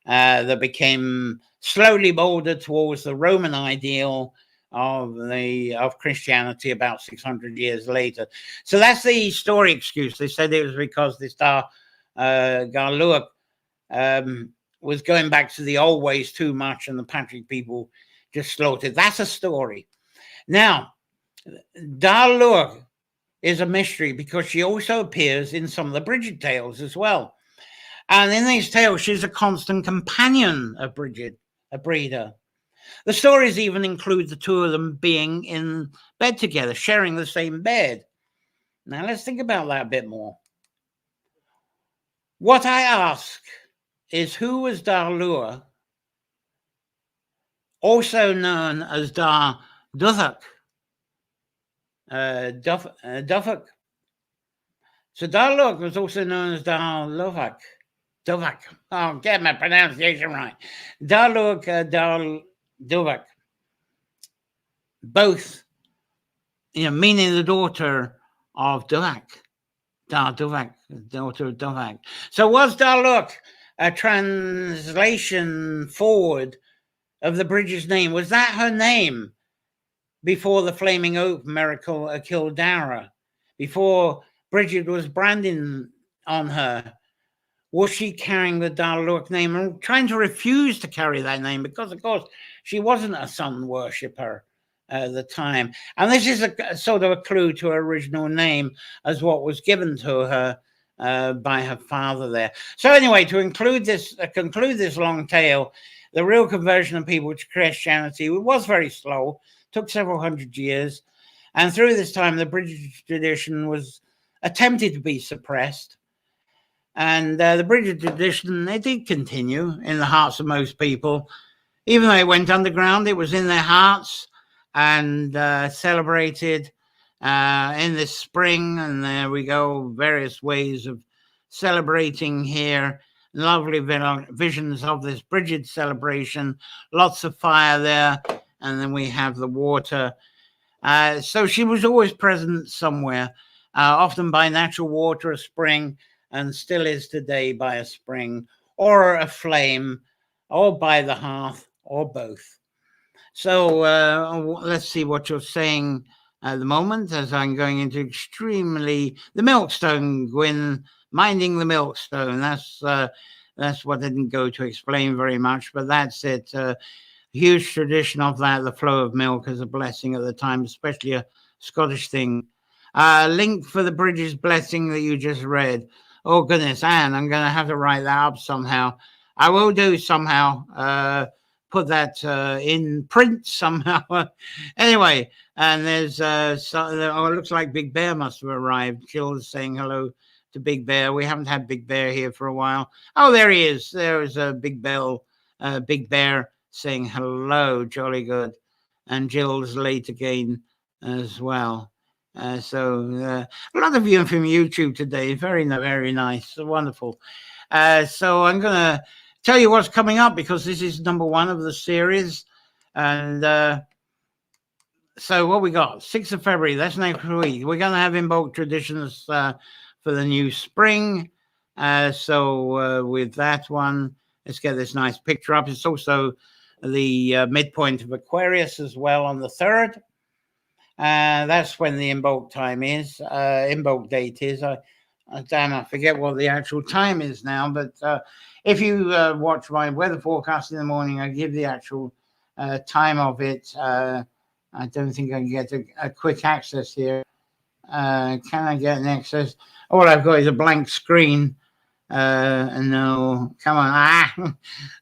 that became slowly molded towards the Roman ideal of Christianity about 600 years later. So that's the story excuse. They said it was because this Garluak was going back to the old ways too much, and the Patrick people just slaughtered. That's a story. Now, Darlur is a mystery because she also appears in some of the Brighid Tales as well. And in these tales, she's a constant companion of Bridget, a breeder. The stories even include the two of them being in bed together, sharing the same bed. Now, let's think about that a bit more. What I ask is, who was Darlur, also known as Dar Duthuk? Dufuk. So Darlur was also known as Dar Lovak. Duvak. Oh, get my pronunciation right. Darlur, Dar Duvak. Both, meaning the daughter of Duvak. Dar Duvak, daughter of Duvak. So was Darlur a translation forward of the Bridges name? Was that her name before the Flaming Oak miracle at Kildare? Before Bridget was branding on her? Was she carrying the Darlur name and trying to refuse to carry that name because, of course, she wasn't a sun worshipper at the time? And this is a sort of a clue to her original name as what was given to her by her father there. So anyway, to conclude this long tale, the real conversion of people to Christianity was very slow, took several hundred years, and through this time the British tradition was attempted to be suppressed. And the British tradition, it did continue in the hearts of most people. Even though it went underground, it was in their hearts and celebrated in this spring. And there we go, various ways of celebrating here. Lovely visions of this Brigid celebration. Lots of fire there. And then we have the water. So she was always present somewhere, often by natural water, a spring, and still is today by a spring or a flame or by the hearth or both. So let's see what you're saying at the moment as I'm going into the Milkstone, Gwyn, minding the Milkstone. That's what I didn't go to explain very much, but that's it. Huge tradition of that, the flow of milk as a blessing at the time, especially a Scottish thing. Link for the Bridges blessing that you just read. Oh, goodness, Anne, I'm going to have to write that up somehow. I will do somehow, put that in print somehow. Anyway, and there's, it looks like Big Bear must have arrived. Jill is saying hello to Big Bear. We haven't had Big Bear here for a while. Oh, there he is. There is a Big Bear saying hello, jolly good. And Jill's late again as well. So a lot of you from YouTube today. Very, very nice. Wonderful. So I'm going to tell you what's coming up because this is number 1 of the series. And so what we got? 6th of February. That's next week. We're going to have Imbolc traditions for the new spring. So with that one, let's get this nice picture up. It's also the midpoint of Aquarius as well on the 3rd. That's when the Imbolc time is, Imbolc date is. I forget what the actual time is now, but if you watch my weather forecast in the morning, I give the actual time of it. I don't think I can get a quick access here. Can I get an access? All I've got is a blank screen. No, come on. I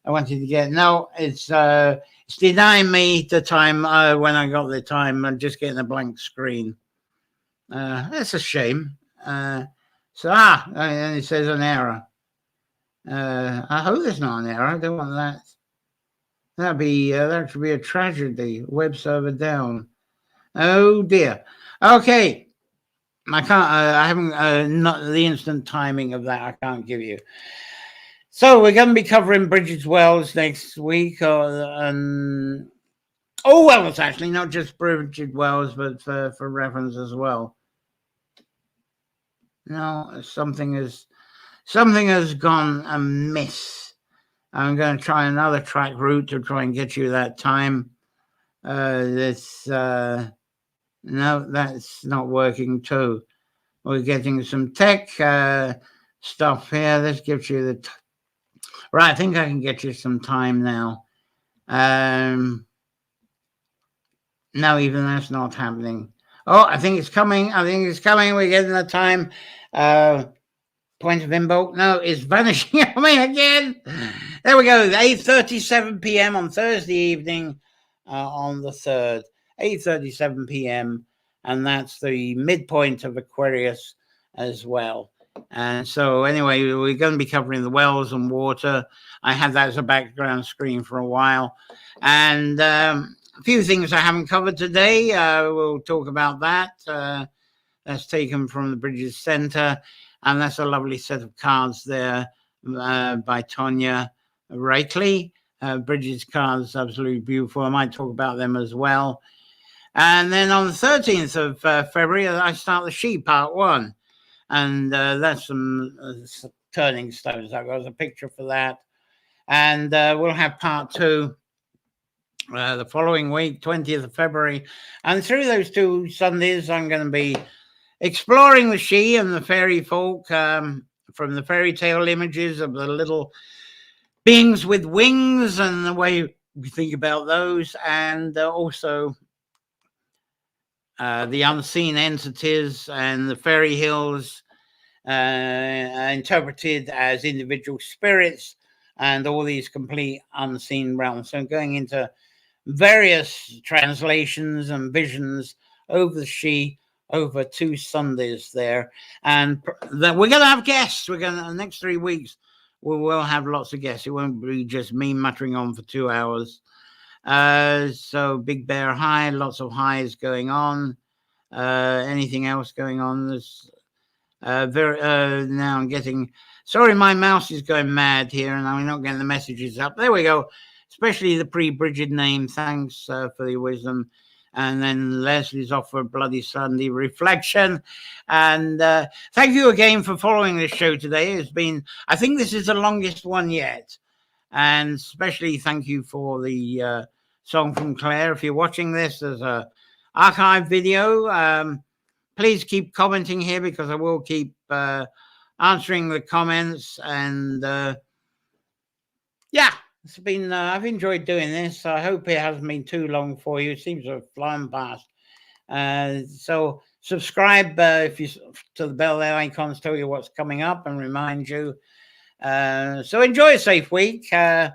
wanted to get, no, it's denying me the time when I got the time. I'm just getting a blank screen. That's a shame. And it says an error. I hope there's not an error. I don't want that. That should be a tragedy. Web server down. Oh dear. Okay. I can't. I haven't. Not the instant timing of that. I can't give you. So we're going to be covering Brigid Wells next week. Wells actually, not just Brigid Wells, but for reference as well. No, something has gone amiss. I'm going to try another track route to try and get you that time. No, that's not working too. We're getting some tech stuff here. This gives you the right. I think I can get you some time now. No, even that's not happening. Oh, I think it's coming. We're getting the time. Point of Imbolc. No, it's vanishing on me again. There we go. 8:37 p.m. on Thursday evening on the 3rd. 8:37 p.m. And that's the midpoint of Aquarius as well. And so anyway, we're going to be covering the wells and water. I had that as a background screen for a while. And a few things I haven't covered today. We'll talk about that. That's taken from the Bridges Center. And that's a lovely set of cards there by Tonya Wrightley. Bridges cards, absolutely beautiful. I might talk about them as well. And then on the 13th of February, I start the She Part 1. And that's some turning stones. I've got a picture for that. And we'll have Part 2 the following week, 20th of February. And through those 2 Sundays, I'm going to be exploring the She and the fairy folk from the fairy tale images of the little beings with wings and the way we think about those. And also the unseen entities and the fairy hills interpreted as individual spirits and all these complete unseen realms. So going into various translations and visions over the She over 2 Sundays there. And we're going to have guests. We're going to, the next 3 weeks, we will have lots of guests. It won't be just me muttering on for 2 hours. So Big Bear High, lots of highs going on. Anything else going on? There's now I'm getting, sorry, my mouse is going mad here and I'm not getting the messages up. There we go. Especially the pre-Bridget name. Thanks for your wisdom. And then Leslie's off for a Bloody Sunday reflection. And thank you again for following this show today. It's been, I think this is the longest one yet. And especially thank you for the song from Claire. If you're watching this as a archive video, please keep commenting here because I will keep answering the comments. And yeah, it's been, I've enjoyed doing this. I hope it hasn't been too long for you. It seems to have flown past. So subscribe if you to the bell icons, tell you what's coming up and remind you. So enjoy a safe week. Have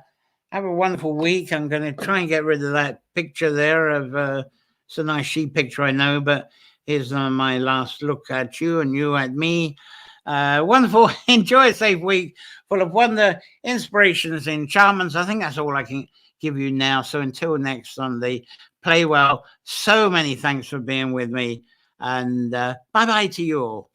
a wonderful week. I'm going to try and get rid of that picture there of it's a nice sheep picture, I know, but here's my last look at you and you at me. Wonderful. Enjoy a safe week full of wonder, inspirations, enchantments. I think that's all I can give you now. So until next Sunday, play well. So many thanks for being with me. And bye-bye to you all.